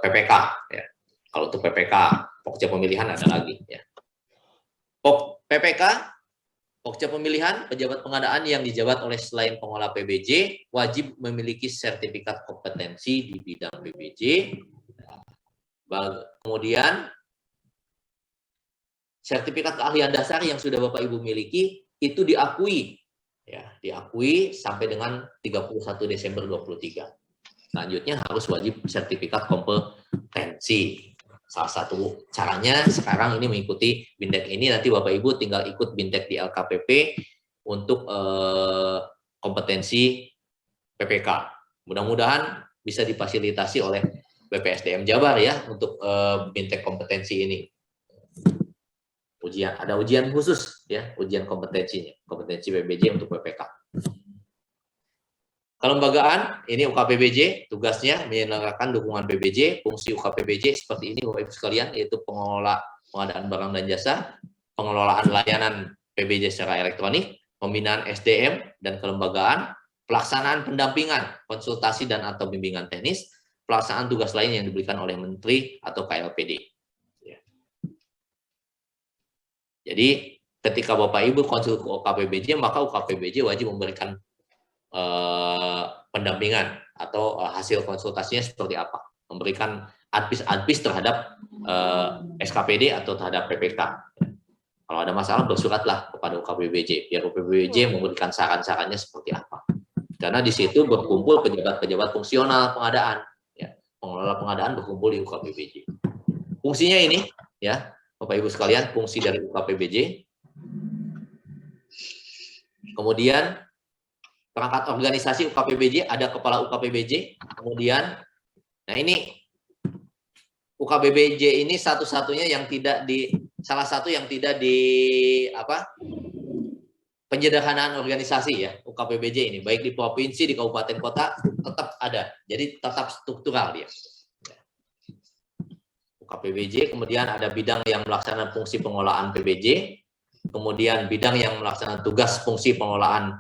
PPK. Ya. Kalau untuk PPK Pokja pemilihan ada lagi. Ya. PPK Pokja pemilihan, pejabat pengadaan yang dijabat oleh selain pengelola PBJ, wajib memiliki sertifikat kompetensi di bidang PBJ. Kemudian, sertifikat keahlian dasar yang sudah Bapak Ibu miliki, itu diakui. Ya, diakui sampai dengan 31 Desember 2023. Selanjutnya harus wajib sertifikat kompetensi. Salah satu caranya sekarang ini mengikuti Bintek ini, nanti Bapak Ibu tinggal ikut Bintek di LKPP untuk kompetensi PPK. Mudah-mudahan bisa difasilitasi oleh BPSDM Jabar ya untuk Bintek kompetensi ini. Ada ujian khusus ya, ujian kompetensinya, kompetensi PBJ untuk PPK. Kelembagaan, ini UKPBJ, tugasnya menyelenggarakan dukungan PBJ, fungsi UKPBJ seperti ini Bapak Ibu sekalian, yaitu pengelola pengadaan barang dan jasa, pengelolaan layanan PBJ secara elektronik, pembinaan SDM dan kelembagaan, pelaksanaan pendampingan, konsultasi dan atau bimbingan teknis, pelaksanaan tugas lain yang diberikan oleh Menteri atau KLPD. Ya. Jadi ketika Bapak Ibu konsul ke UKPBJ, maka UKPBJ wajib memberikan pendampingan atau hasil konsultasinya seperti apa, memberikan advis terhadap SKPD atau terhadap PPK. Kalau ada masalah bersuratlah kepada UKPBJ biar UKPBJ memberikan saran-sarannya seperti apa. Karena di situ berkumpul pejabat-pejabat fungsional pengadaan, ya, pengelola pengadaan berkumpul di UKPBJ. Fungsinya ini, ya, Bapak Ibu sekalian, fungsi dari UKPBJ. Kemudian perangkat organisasi UKPBJ, ada kepala UKPBJ, kemudian, nah ini UKPBJ ini satu-satunya yang tidak salah satu yang tidak penyederhanaan organisasi ya, UKPBJ ini, baik di provinsi, di kabupaten kota, tetap ada, jadi tetap struktural dia. UKPBJ, kemudian ada bidang yang melaksanakan fungsi pengelolaan PBJ, kemudian bidang yang melaksanakan tugas fungsi pengelolaan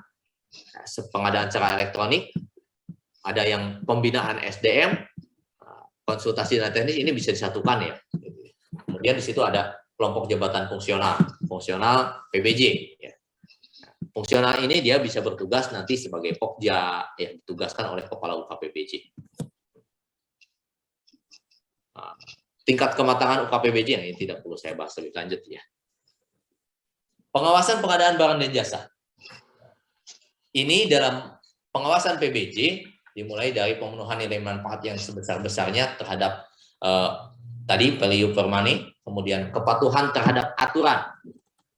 pengadaan secara elektronik, ada yang pembinaan SDM, konsultasi dan teknis, ini bisa disatukan ya. Kemudian di situ ada kelompok jabatan fungsional PBJ. Ya. Fungsional ini dia bisa bertugas nanti sebagai Pokja yang ditugaskan oleh Kepala UKPBJ. Tingkat kematangan UKPBJ yang ini tidak perlu saya bahas lebih lanjut ya. Pengawasan pengadaan barang dan jasa. Ini dalam pengawasan PBJ dimulai dari pemenuhan nilai manfaat yang sebesar-besarnya terhadap tadi value for money, kemudian kepatuhan terhadap aturan,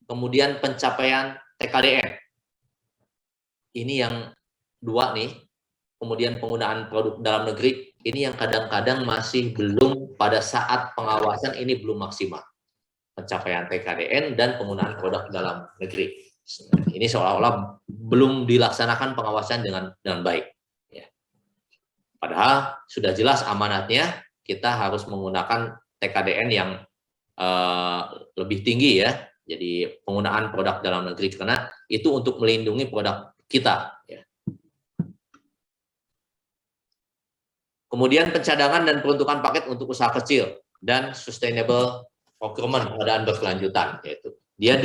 kemudian pencapaian TKDN. Ini yang dua nih, kemudian penggunaan produk dalam negeri, ini yang kadang-kadang masih belum pada saat pengawasan ini belum maksimal. Pencapaian TKDN dan penggunaan produk dalam negeri. Ini seolah-olah belum dilaksanakan pengawasan dengan baik. Ya. Padahal sudah jelas amanatnya, kita harus menggunakan TKDN yang lebih tinggi ya. Jadi penggunaan produk dalam negeri, karena itu untuk melindungi produk kita. Ya. Kemudian pencadangan dan peruntukan paket untuk usaha kecil dan sustainable procurement, pengadaan berkelanjutan, yaitu dia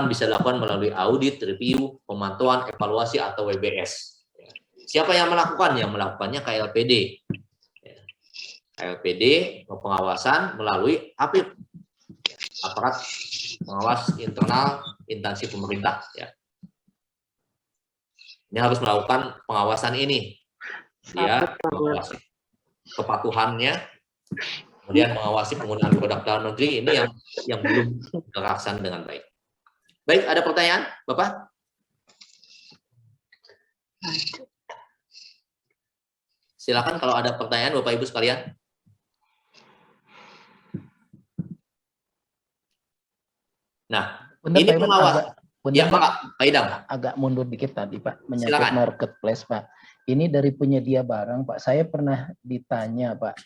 bisa dilakukan melalui audit, review, pemantauan, evaluasi atau WBS. Siapa yang melakukan? Yang melakukannya KLPD. KLPD pengawasan melalui APIP, aparat pengawas internal instansi pemerintah. Ya. Ini harus melakukan pengawasan ini. Dia mengawasi kepatuhannya, kemudian mengawasi penggunaan produk dalam negeri, ini yang belum terlaksana dengan baik. Baik, ada pertanyaan, Bapak? Silakan kalau ada pertanyaan, Bapak Ibu sekalian. Nah, benar, ini pengawas. Ya, Pak Idam. Agak mundur dikit tadi, Pak, menyangkut marketplace, Pak. Ini dari penyedia barang, Pak. Saya pernah ditanya, Pak,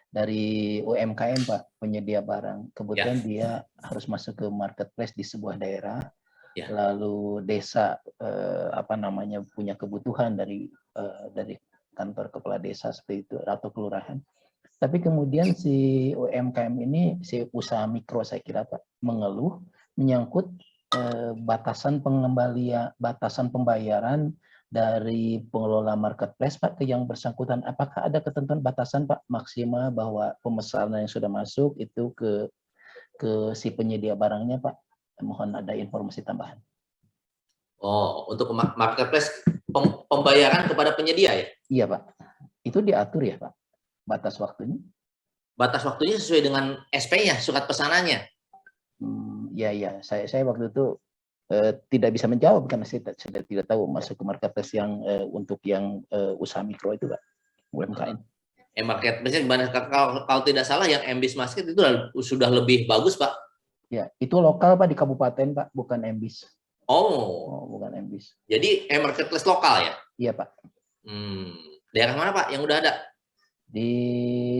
dari UMKM, Pak, penyedia barang. Kebetulan dia harus masuk ke marketplace di sebuah daerah, lalu desa punya kebutuhan dari kantor kepala desa seperti itu atau kelurahan. Tapi kemudian si UMKM ini, si usaha mikro saya kira, Pak, mengeluh menyangkut batasan pembayaran dari pengelola marketplace, Pak, ke yang bersangkutan. Apakah ada ketentuan batasan, Pak, maksimal bahwa pemesanan yang sudah masuk itu ke si penyedia barangnya, Pak? Mohon ada informasi tambahan. Oh, untuk marketplace pembayaran kepada penyedia ya? Iya, Pak. Itu diatur ya, Pak? Batas waktunya? Batas waktunya sesuai dengan SP-nya, surat pesanannya. Ya. Saya waktu itu tidak bisa menjawab karena saya tidak tahu masuk ke marketplace yang untuk yang usaha mikro itu, Pak, UMKM. Marketplace gimana? Kalau tidak salah yang MBIS Market itu sudah lebih bagus, Pak. Ya, itu lokal, Pak, di kabupaten, Pak, bukan MBIS. Oh, bukan MBIS. Jadi marketplace lokal ya? Iya, Pak. Daerah mana, Pak, yang udah ada? Di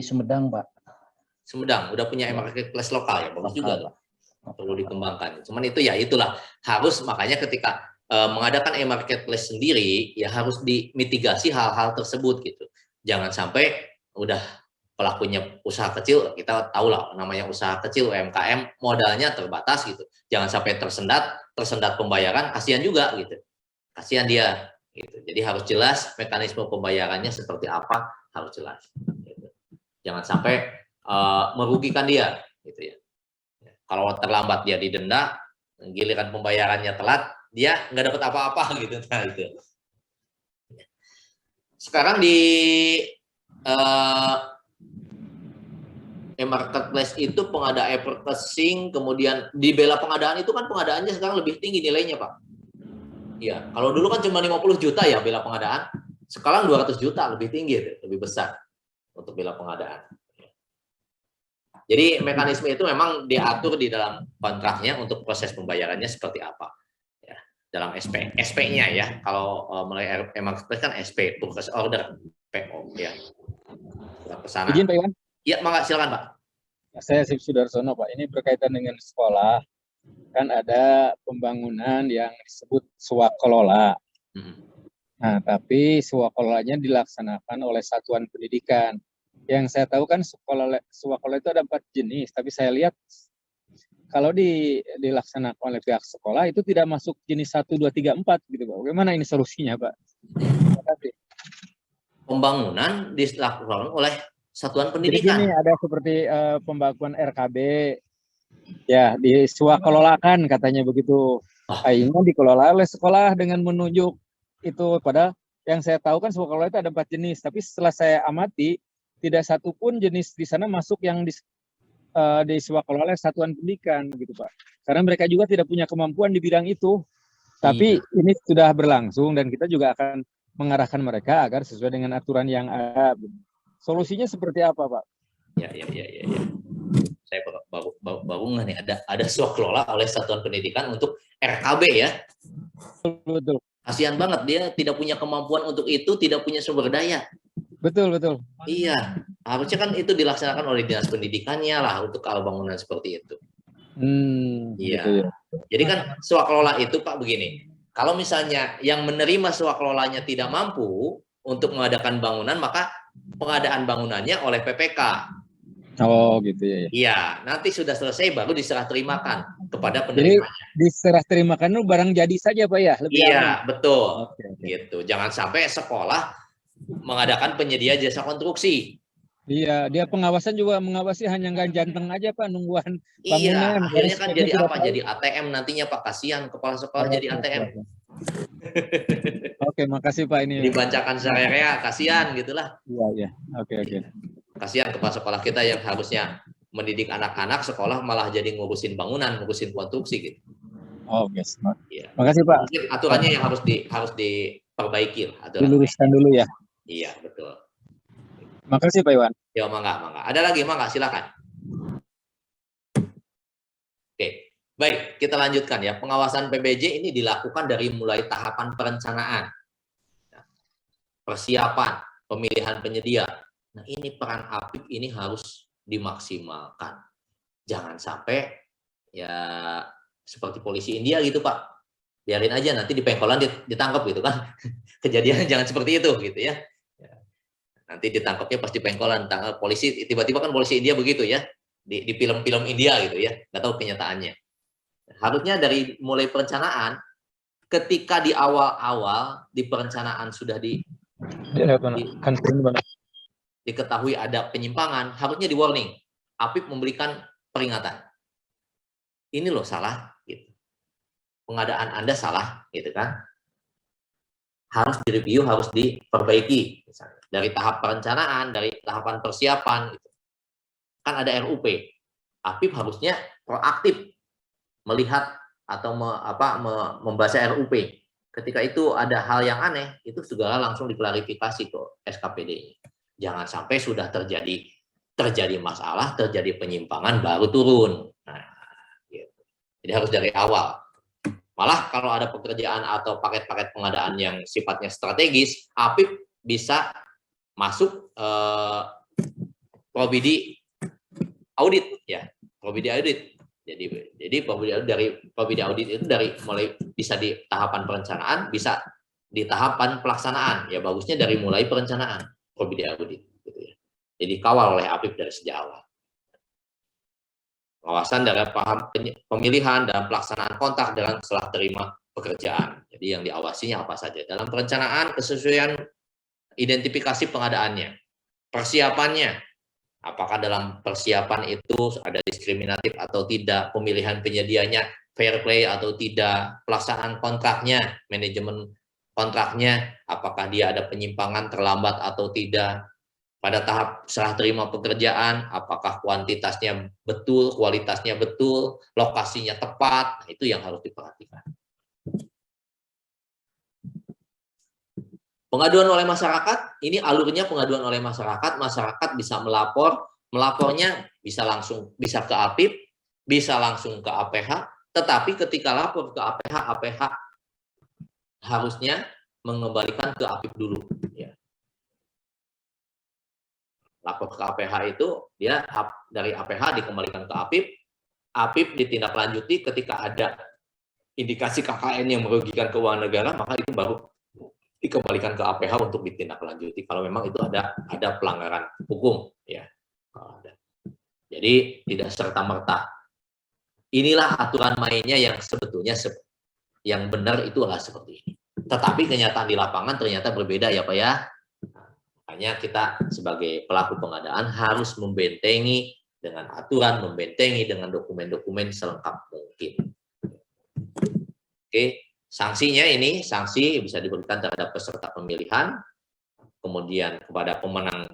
Sumedang, Pak. Sumedang udah punya marketplace lokal ya, bagus juga, Pak. Perlu dikembangkan. Cuman itu ya itulah, harus makanya ketika mengadakan marketplace sendiri ya harus dimitigasi hal-hal tersebut gitu. Jangan sampai udah pelakunya usaha kecil, kita tahu lah namanya usaha kecil UMKM modalnya terbatas gitu. Jangan sampai tersendat pembayaran, kasihan juga gitu. Kasihan dia gitu. Jadi harus jelas mekanisme pembayarannya seperti apa, harus jelas. Gitu. Jangan sampai merugikan dia gitu ya. Kalau terlambat dia didenda, giliran pembayarannya telat, dia nggak dapat apa-apa gitu. Nah, itu. Sekarang di marketplace itu pengadaan e-purchasing, kemudian di bela pengadaan itu kan pengadaannya sekarang lebih tinggi nilainya, Pak. Iya, kalau dulu kan cuma 50 juta ya bela pengadaan, sekarang 200 juta, lebih tinggi, lebih besar untuk bela pengadaan. Jadi mekanisme itu memang diatur di dalam kontraknya untuk proses pembayarannya seperti apa. Ya, dalam SP-nya ya. Kalau mulai marketplace kan SP, purchase order, PO ya. Pesanan. Izin Pak Iwan? Iya, mangga silakan, Pak. Saya Sip Sudarsono, Pak. Ini berkaitan dengan sekolah. Kan ada pembangunan yang disebut swakelola. Nah, tapi swakolanya dilaksanakan oleh satuan pendidikan. Yang saya tahu kan swakola itu ada 4 jenis, tapi saya lihat kalau dilaksanakan oleh pihak sekolah itu tidak masuk jenis 1, 2, 3, 4 gitu Pak. Bagaimana ini solusinya Pak? Terima kasih. Pembangunan dilakukan oleh satuan Jadi pendidikan. gini, ada seperti pembangunan RKB, ya diswakelolakan katanya begitu. Akhirnya dikelola oleh sekolah dengan menunjuk itu. Pada yang saya tahu kan swakelola itu ada 4 jenis, tapi setelah saya amati tidak satu pun jenis di sana masuk yang diswakelola oleh satuan pendidikan gitu Pak. Karena mereka juga tidak punya kemampuan di bidang itu. Tapi ini sudah berlangsung dan kita juga akan mengarahkan mereka agar sesuai dengan aturan yang ada. Solusinya seperti apa Pak? Ya. Saya baru nggak nih ada swakelola oleh satuan pendidikan untuk RKB ya. Betul. Kasihan banget dia tidak punya kemampuan untuk itu, tidak punya sumber daya. Betul. Iya, harusnya kan itu dilaksanakan oleh dinas pendidikannya lah untuk hal bangunan seperti itu. Iya. Gitu ya. Jadi kan swakelola itu Pak begini, kalau misalnya yang menerima swakelolanya tidak mampu untuk mengadakan bangunan, maka pengadaan bangunannya oleh PPK. Oh gitu ya. Iya, nanti sudah selesai baru diserah terimakan kepada Jadi penerimanya. diserah terimakan itu barang jadi saja Pak ya? Lebih Iya, aman. betul. Oke. Gitu. Jangan sampai sekolah mengadakan penyedia jasa konstruksi. Iya, dia pengawasan juga mengawasi hanya nggak janteng aja Pak, nungguan bangunan. Iya, akhirnya kan jadi apa? Tahu. Jadi ATM nantinya Pak, kasihan kepala sekolah jadi ATM. Oke, makasih Pak ini. Dibacakan searea, kasihan gitulah. Iya. Oke. Kasihan kepala sekolah kita yang harusnya mendidik anak-anak, sekolah malah jadi ngurusin bangunan, ngurusin konstruksi gitu. Oke. Iya. Makasih Pak. Mungkin aturannya yang harus diperbaiki. Diluruskan dulu ya. Iya, betul. Makasih Pak Iwan. Ya, mangga. Ada lagi, mangga, silakan. Oke, baik, kita lanjutkan ya. Pengawasan PBJ ini dilakukan dari mulai tahapan perencanaan, persiapan, pemilihan penyedia. Nah, ini peran APIP ini harus dimaksimalkan. Jangan sampai ya seperti polisi India gitu Pak. Biarin aja nanti di pengkolan ditangkap gitu kan. Kejadian jangan seperti itu gitu ya. Nanti ditangkapnya pasti pengkolan, polisi tiba-tiba kan polisi India begitu ya. Di film-film India gitu ya. Nggak tahu kenyataannya. Harusnya dari mulai perencanaan, ketika di awal-awal di perencanaan sudah diketahui ada penyimpangan, harusnya di warning. APIP memberikan peringatan. Ini loh salah, gitu. Pengadaan Anda salah, gitu kan? Harus direview, harus diperbaiki, misalnya. Dari tahap perencanaan, dari tahapan persiapan, gitu. Kan ada RUP. APIP harusnya proaktif melihat atau membaca RUP. Ketika itu ada hal yang aneh, itu segala langsung diklarifikasi ke SKPD. Jangan sampai sudah terjadi masalah, terjadi penyimpangan baru turun. Nah, gitu. Jadi harus dari awal. Malah kalau ada pekerjaan atau paket-paket pengadaan yang sifatnya strategis, APIP bisa masuk probidi audit ya, probidi audit. Jadi probidi audit itu dari mulai bisa di tahapan perencanaan, bisa di tahapan pelaksanaan. Ya bagusnya dari mulai perencanaan probidi audit gitu ya. Jadi kawal oleh APIP dari sejak awal. Pengawasan dalam pemilihan dan pelaksanaan kontrak dalam setelah terima pekerjaan. Jadi yang diawasinya apa saja dalam perencanaan, kesesuaian identifikasi pengadaannya, persiapannya, apakah dalam persiapan itu ada diskriminatif atau tidak, pemilihan penyedianya fair play atau tidak, pelaksanaan kontraknya, manajemen kontraknya, apakah dia ada penyimpangan terlambat atau tidak. Pada tahap serah terima pekerjaan, apakah kuantitasnya betul, kualitasnya betul, lokasinya tepat, nah, itu yang harus diperhatikan. Pengaduan oleh masyarakat, ini alurnya pengaduan oleh masyarakat bisa melapornya bisa langsung bisa ke APIP, bisa langsung ke APH, tetapi ketika lapor ke APH harusnya mengembalikan ke APIP dulu. Ya. Lapor ke APH itu dia dari APH dikembalikan ke APIP ditindaklanjuti ketika ada indikasi KKN yang merugikan keuangan negara, maka itu baru dikembalikan ke APH untuk ditindaklanjuti kalau memang itu ada pelanggaran hukum ya. Jadi tidak serta-merta. Inilah aturan mainnya yang sebetulnya yang benar itu adalah seperti ini. Tetapi kenyataan di lapangan ternyata berbeda ya Pak ya. Makanya kita sebagai pelaku pengadaan harus membentengi dengan aturan, membentengi dengan dokumen-dokumen selengkap mungkin. Oke. Sanksinya ini, sanksi bisa diberikan terhadap peserta pemilihan, kemudian kepada pemenang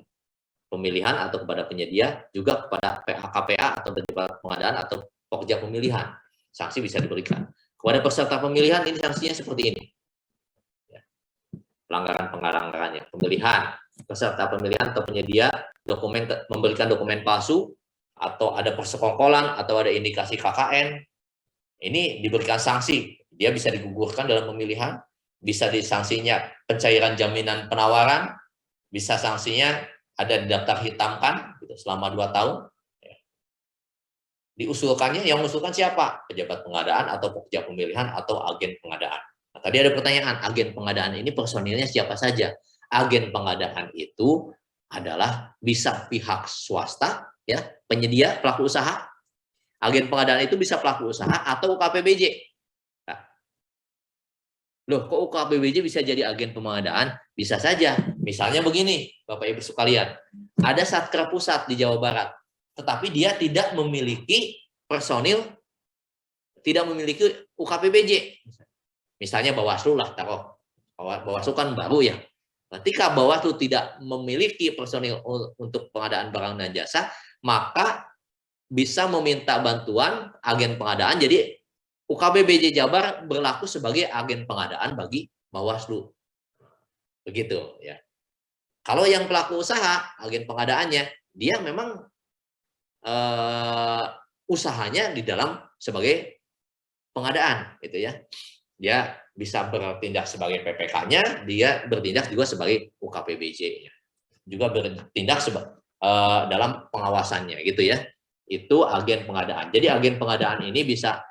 pemilihan atau kepada penyedia, juga kepada KPA atau pejabat pengadaan atau pekerja pemilihan. Sanksi bisa diberikan. Kepada peserta pemilihan ini sanksinya seperti ini. Pelanggaran-pelanggarannya, pemilihan, peserta pemilihan atau penyedia memberikan dokumen palsu, atau ada persekongkolan, atau ada indikasi KKN, ini diberikan sanksi. Dia bisa digugurkan dalam pemilihan, bisa disanksinya pencairan jaminan penawaran, bisa sanksinya ada di daftar hitamkan gitu, selama 2 tahun. Diusulkannya, yang mengusulkan siapa? Pejabat pengadaan atau pekerja pemilihan atau agen pengadaan. Nah, tadi ada pertanyaan, agen pengadaan ini personilnya siapa saja? Agen pengadaan itu adalah bisa pihak swasta, ya, penyedia, pelaku usaha. Agen pengadaan itu bisa pelaku usaha atau UKPBJ. Loh, kok UKPBJ bisa jadi agen pengadaan? Bisa saja. Misalnya begini, Bapak Ibu sekalian. Ada Satker Pusat di Jawa Barat, tetapi dia tidak memiliki personil, tidak memiliki UKPBJ. Misalnya Bawaslu lah, taruh. Bawaslu kan baru ya. Ketika Bawaslu tidak memiliki personil untuk pengadaan barang dan jasa, maka bisa meminta bantuan agen pengadaan. Jadi UKPBJ Jabar berlaku sebagai agen pengadaan bagi Bawaslu. Begitu ya. Kalau yang pelaku usaha, agen pengadaannya, dia memang usahanya di dalam sebagai pengadaan gitu ya. Dia bisa bertindak sebagai PPK-nya, dia bertindak juga sebagai UKPBJ-nya. Juga bertindak dalam pengawasannya gitu ya. Itu agen pengadaan. Jadi agen pengadaan ini bisa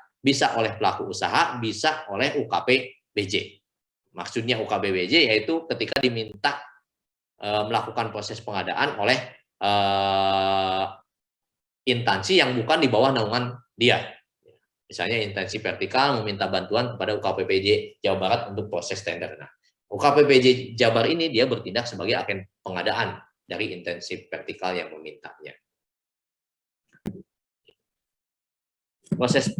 oleh pelaku usaha, bisa oleh UKPBJ. Maksudnya UKPBJ yaitu ketika diminta melakukan proses pengadaan oleh instansi yang bukan di bawah naungan dia. Misalnya instansi vertikal meminta bantuan kepada UKPBJ Jawa Barat untuk proses tender. Nah, UKPBJ Jabar ini dia bertindak sebagai agen pengadaan dari instansi vertikal yang memintanya. Proses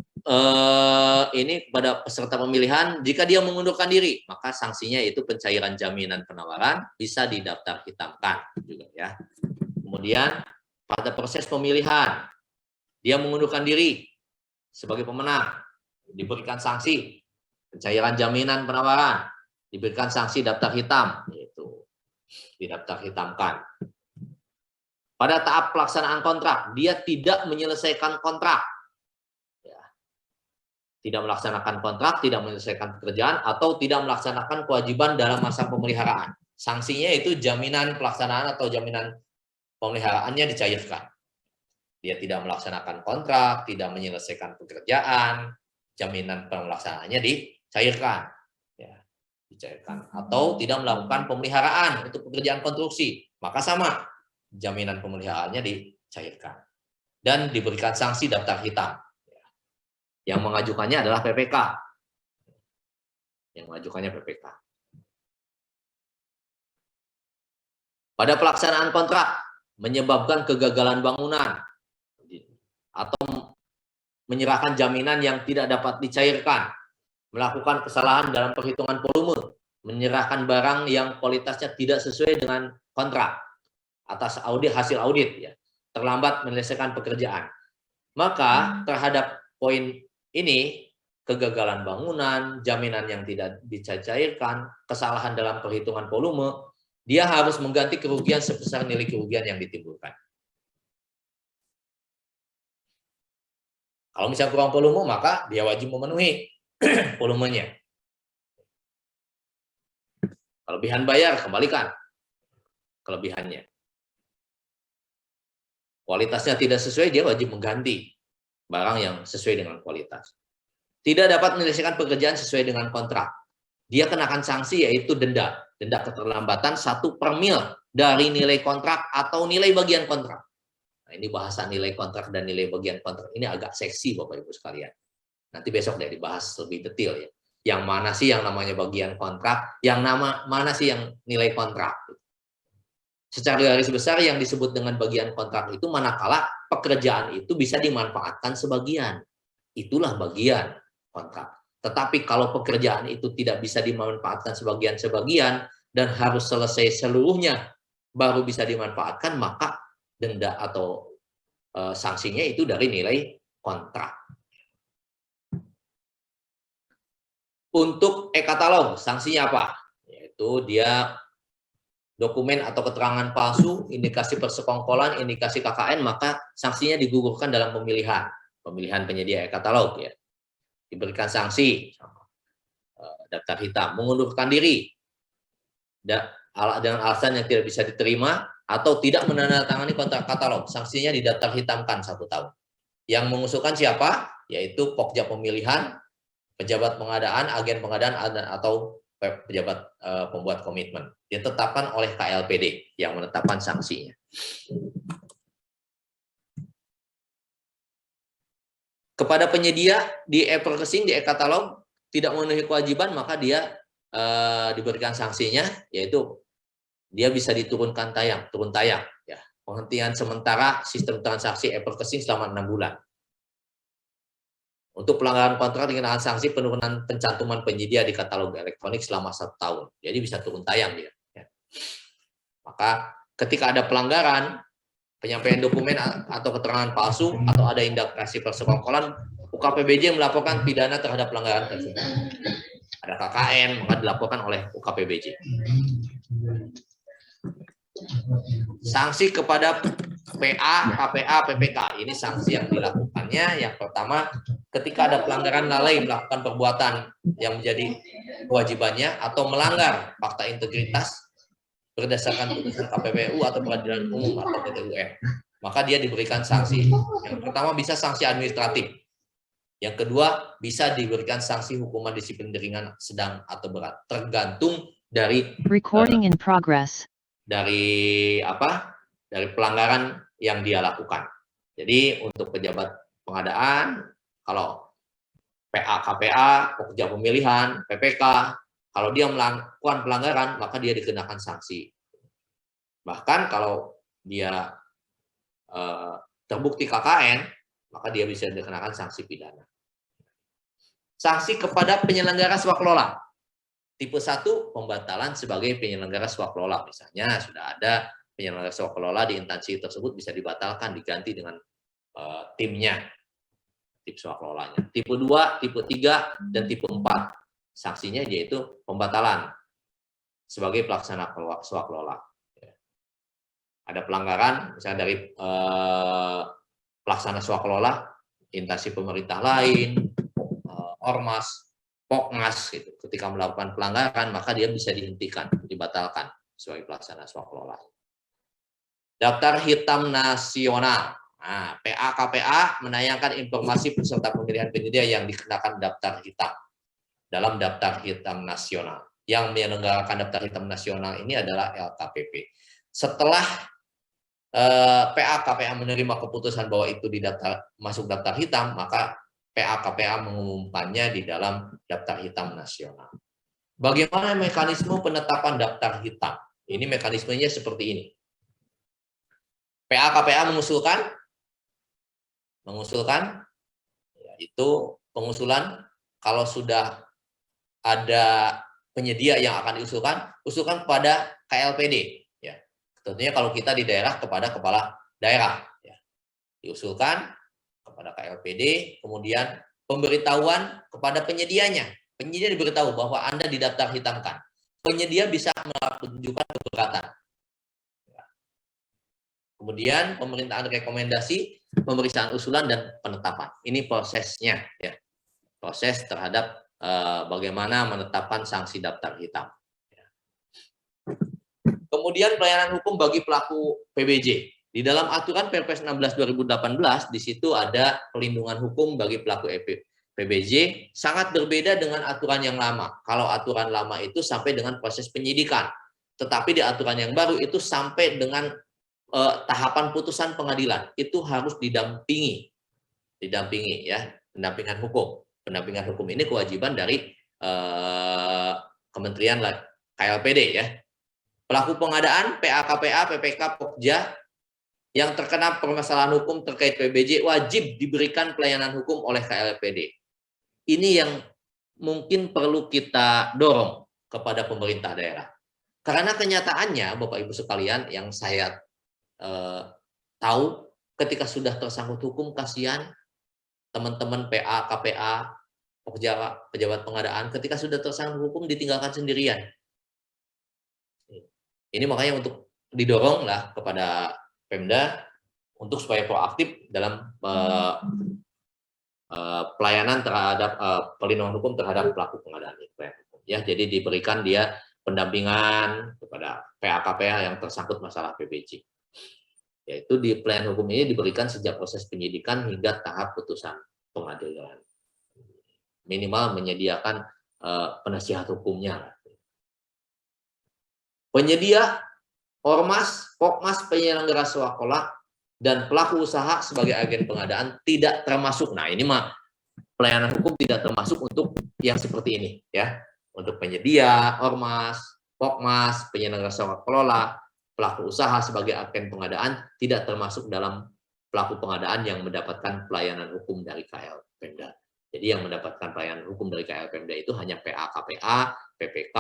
ini kepada peserta pemilihan, jika dia mengundurkan diri, maka sanksinya itu pencairan jaminan penawaran, bisa didaftar hitamkan juga ya. Kemudian pada proses pemilihan, dia mengundurkan diri sebagai pemenang, diberikan sanksi pencairan jaminan penawaran, diberikan sanksi daftar hitam, yaitu didaftar hitamkan. Pada tahap pelaksanaan kontrak, dia tidak menyelesaikan kontrak, tidak melaksanakan kontrak, tidak menyelesaikan pekerjaan, atau tidak melaksanakan kewajiban dalam masa pemeliharaan. Sanksinya itu jaminan pelaksanaan atau jaminan pemeliharaannya dicairkan. Dia tidak melaksanakan kontrak, tidak menyelesaikan pekerjaan, jaminan pelaksanaannya dicairkan. Ya, dicairkan. Atau tidak melakukan pemeliharaan untuk pekerjaan konstruksi, maka sama, jaminan pemeliharaannya dicairkan. Dan diberikan sanksi daftar hitam. Yang mengajukannya adalah PPK. Yang mengajukannya PPK. Pada pelaksanaan kontrak, menyebabkan kegagalan bangunan, atau menyerahkan jaminan yang tidak dapat dicairkan, melakukan kesalahan dalam perhitungan volume, menyerahkan barang yang kualitasnya tidak sesuai dengan kontrak, atas hasil audit, ya, terlambat menyelesaikan pekerjaan. Maka terhadap poin ini, kegagalan bangunan, jaminan yang tidak dicairkan, kesalahan dalam perhitungan volume, dia harus mengganti kerugian sebesar nilai kerugian yang ditimbulkan. Kalau misalnya kurang volume, maka dia wajib memenuhi volumenya. Kelebihan bayar, kembalikan kelebihannya. Kualitasnya tidak sesuai, dia wajib mengganti barang yang sesuai dengan kualitas. Tidak dapat menyelesaikan pekerjaan sesuai dengan kontrak, dia kenakan sanksi yaitu denda. denda keterlambatan 1/mil dari nilai kontrak atau nilai bagian kontrak. Nah, ini bahasa nilai kontrak dan nilai bagian kontrak ini agak seksi Bapak Ibu sekalian. Nanti besok deh dibahas lebih detail ya. Yang mana sih yang namanya bagian kontrak, mana sih yang nilai kontrak. Secara garis besar yang disebut dengan bagian kontrak itu manakala pekerjaan itu bisa dimanfaatkan sebagian. Itulah bagian kontrak. Tetapi kalau pekerjaan itu tidak bisa dimanfaatkan sebagian-sebagian dan harus selesai seluruhnya baru bisa dimanfaatkan, maka denda atau sanksinya itu dari nilai kontrak. Untuk e-katalog, sanksinya apa? Yaitu dia dokumen atau keterangan palsu, indikasi persekongkolan, indikasi KKN, maka sanksinya digugurkan dalam pemilihan penyedia e-katalog ya. Diberikan sanksi daftar hitam, mengundurkan diri dengan alasan yang tidak bisa diterima atau tidak menandatangani kontrak katalog, sanksinya didaftar hitamkan 1 tahun. Yang mengusulkan siapa? Yaitu Pokja Pemilihan, pejabat pengadaan, agen pengadaan atau pejabat pembuat komitmen. Ditetapkan oleh KLPD yang menetapkan sanksinya. Kepada penyedia di e-purchasing, di e-katalog tidak memenuhi kewajiban, maka dia diberikan sanksinya, yaitu dia bisa diturunkan turun tayang, ya. Penghentian sementara sistem transaksi e-purchasing selama 6 bulan. Untuk pelanggaran kontrak dikenakan sanksi penurunan pencantuman penyedia di katalog elektronik selama 1 tahun. Jadi bisa turun tayang dia. Ya. Maka ketika ada pelanggaran, penyampaian dokumen atau keterangan palsu atau ada indikasi persekongkolan, UKPBJ melaporkan pidana terhadap pelanggaran tersebut. Ada KKN, maka dilaporkan oleh UKPBJ. Sanksi kepada PA, KPA, PPK. Ini sanksi yang dilakukannya. Yang pertama, ketika ada pelanggaran lalai melakukan perbuatan yang menjadi kewajibannya atau melanggar fakta integritas berdasarkan putusan KPPU atau peradilan umum atau PT UN, maka dia diberikan sanksi. Yang pertama bisa sanksi administratif. Yang kedua bisa diberikan sanksi hukuman disiplin ringan, sedang atau berat, tergantung dari recording in progress. Dari pelanggaran yang dia lakukan. Jadi untuk pejabat pengadaan, kalau PA, KPA, Pokja Pemilihan, PPK, kalau dia melakukan pelanggaran, maka dia dikenakan sanksi. Bahkan kalau dia terbukti KKN, maka dia bisa dikenakan sanksi pidana. Sanksi kepada penyelenggara swakelola. Tipe 1, pembatalan sebagai penyelenggara swakelola. Misalnya sudah ada penyelenggara swakelola di instansi tersebut, bisa dibatalkan, diganti dengan timnya, tim swakelolanya. Tipe 2, tipe 3, dan tipe 4. Sanksinya yaitu pembatalan sebagai pelaksana swakelola. Ada pelanggaran, misalnya dari pelaksana swakelola, instansi pemerintah lain, ormas, Poknas, gitu. Ketika melakukan pelanggaran, maka dia bisa dihentikan, dibatalkan sebagai pelaksana swakelola. Daftar hitam nasional. Nah, PA KPA menayangkan informasi peserta pemilihan penyedia yang dikenakan daftar hitam dalam daftar hitam nasional. Yang menyelenggarakan daftar hitam nasional ini adalah LKPP. Setelah PA KPA menerima keputusan bahwa itu masuk daftar hitam, maka PA KPA mengumumkannya di dalam daftar hitam nasional. Bagaimana mekanisme penetapan daftar hitam? Ini mekanismenya seperti ini. PA KPA mengusulkan, yaitu pengusulan kalau sudah ada penyedia yang akan usulkan kepada KLPD. Ya. Tentunya kalau kita di daerah kepada kepala daerah. Ya. Diusulkan kepada KLPD, kemudian pemberitahuan kepada penyedianya. Penyedia diberitahu bahwa Anda didaftar hitamkan. Penyedia bisa menunjukkan keberatan. Kemudian pemerintahan rekomendasi, pemeriksaan usulan, dan penetapan. Ini prosesnya, ya. Proses terhadap bagaimana menetapkan sanksi daftar hitam. Ya. Kemudian pelayanan hukum bagi pelaku PBJ. Di dalam aturan Perpres 16/2018, di situ ada perlindungan hukum bagi pelaku PBJ sangat berbeda dengan aturan yang lama. Kalau aturan lama itu sampai dengan proses penyidikan, tetapi di aturan yang baru itu sampai dengan tahapan putusan pengadilan. Itu harus didampingi ya, pendampingan hukum. Pendampingan hukum ini kewajiban dari Kementerian KLPD ya. Pelaku pengadaan, PA-KPA, PPK, Pokja yang terkena permasalahan hukum terkait PBJ wajib diberikan pelayanan hukum oleh KLPD. Ini yang mungkin perlu kita dorong kepada pemerintah daerah. Karena kenyataannya, Bapak Ibu sekalian, yang saya tahu, ketika sudah tersangkut hukum, kasihan teman-teman PA, KPA, pejabat pengadaan, ketika sudah tersangkut hukum ditinggalkan sendirian. Ini makanya untuk didorong lah kepada Pemda untuk supaya proaktif dalam pelayanan terhadap perlindungan hukum terhadap pelaku pengadaan ya. Jadi diberikan dia pendampingan kepada PA-KPA yang tersangkut masalah PBJ. Yaitu di pelayanan hukum ini diberikan sejak proses penyidikan hingga tahap putusan pengadilan. Minimal menyediakan penasihat hukumnya. Penyedia, ormas, pokmas, penyelenggara sekolah, dan pelaku usaha sebagai agen pengadaan tidak termasuk. Nah, ini mah pelayanan hukum tidak termasuk untuk yang seperti ini ya. Untuk penyedia, ormas, pokmas, penyelenggara sewa kelola, pelaku usaha sebagai agen pengadaan tidak termasuk dalam pelaku pengadaan yang mendapatkan pelayanan hukum dari KL Pemda. Jadi yang mendapatkan pelayanan hukum dari KL Pemda itu hanya PA, KPA, PPK,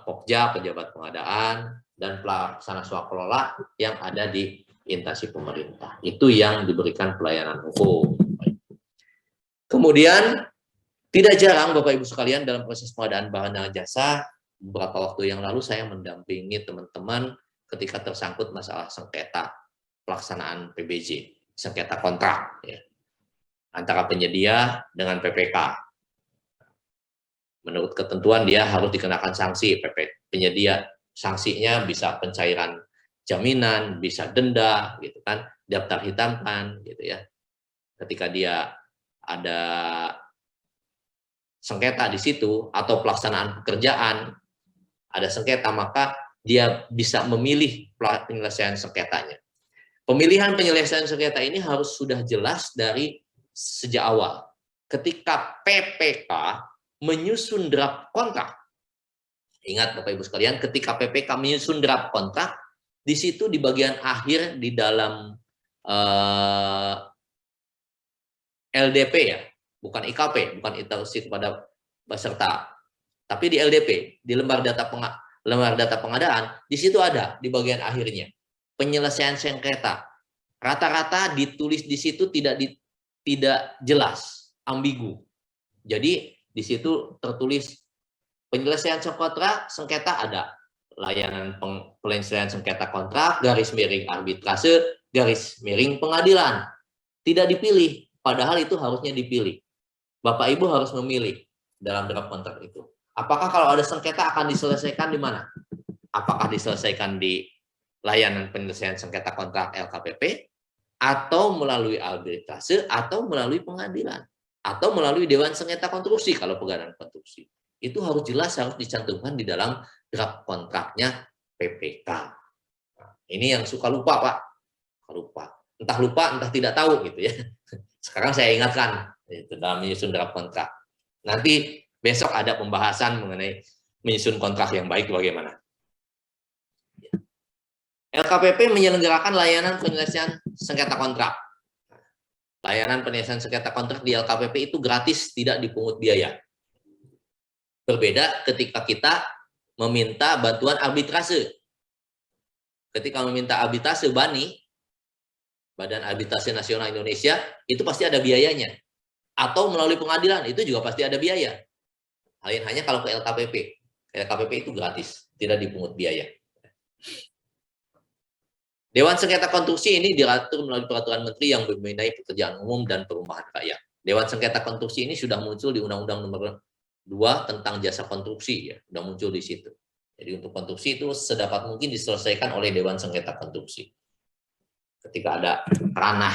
Pokja, pejabat pengadaan, dan pelaksana swakelola yang ada di instansi pemerintah. Itu yang diberikan pelayanan hukum. Kemudian, tidak jarang Bapak Ibu sekalian dalam proses pengadaan barang dan jasa, beberapa waktu yang lalu saya mendampingi teman-teman ketika tersangkut masalah sengketa pelaksanaan PBJ, sengketa kontrak ya, antara penyedia dengan PPK. Menurut ketentuan dia harus dikenakan sanksi. Penyedia sanksinya bisa pencairan jaminan, bisa denda, gitu kan, daftar hitamkan, gitu ya. Ketika dia ada sengketa di situ atau pelaksanaan pekerjaan ada sengketa, maka dia bisa memilih penyelesaian sengketanya. Pemilihan penyelesaian sengketa ini harus sudah jelas dari sejak awal. Ketika PPK menyusun draft kontrak, ingat Bapak Ibu sekalian, ketika PPK menyusun draft kontrak, di situ di bagian akhir di dalam LDP ya, bukan IKP, bukan interaksi kepada peserta, tapi di LDP, di lembar data pengadaan, di situ ada di bagian akhirnya penyelesaian sengketa. Rata-rata ditulis di situ tidak jelas, ambigu. Jadi di situ tertulis penyelesaian sengketa ada layanan penyelesaian sengketa kontrak, garis miring arbitrase, garis miring pengadilan. Tidak dipilih, padahal itu harusnya dipilih. Bapak Ibu harus memilih dalam draft kontrak itu. Apakah kalau ada sengketa akan diselesaikan di mana? Apakah diselesaikan di layanan penyelesaian sengketa kontrak LKPP, atau melalui arbitrase, atau melalui pengadilan, atau melalui Dewan Sengketa Konstruksi kalau pengadaan konstruksi. Itu harus jelas, harus dicantumkan di dalam draft kontraknya PPK. Nah, ini yang suka lupa, Pak. Entah lupa, entah tidak tahu gitu ya. Sekarang saya ingatkan itu dalam menyusun draft kontrak. Nanti besok ada pembahasan mengenai menyusun kontrak yang baik bagaimana. LKPP menyelenggarakan layanan penyelesaian sengketa kontrak. Layanan penyelesaian sengketa kontrak di LKPP itu gratis, tidak dipungut biaya. Berbeda ketika kita meminta bantuan arbitrase. Ketika meminta arbitrase BANI, Badan Arbitrase Nasional Indonesia, itu pasti ada biayanya. Atau melalui pengadilan, itu juga pasti ada biaya. Hanya kalau ke LKPP. LKPP itu gratis, tidak dipungut biaya. Dewan Sengketa Konstruksi ini diatur melalui peraturan menteri yang membenahi pekerjaan umum dan perumahan rakyat. Dewan Sengketa Konstruksi ini sudah muncul di Undang-Undang Nomor 2 tentang jasa konstruksi, ya, sudah muncul di situ. Jadi untuk konstruksi itu sedapat mungkin diselesaikan oleh Dewan Sengketa Konstruksi. Ketika ada ranah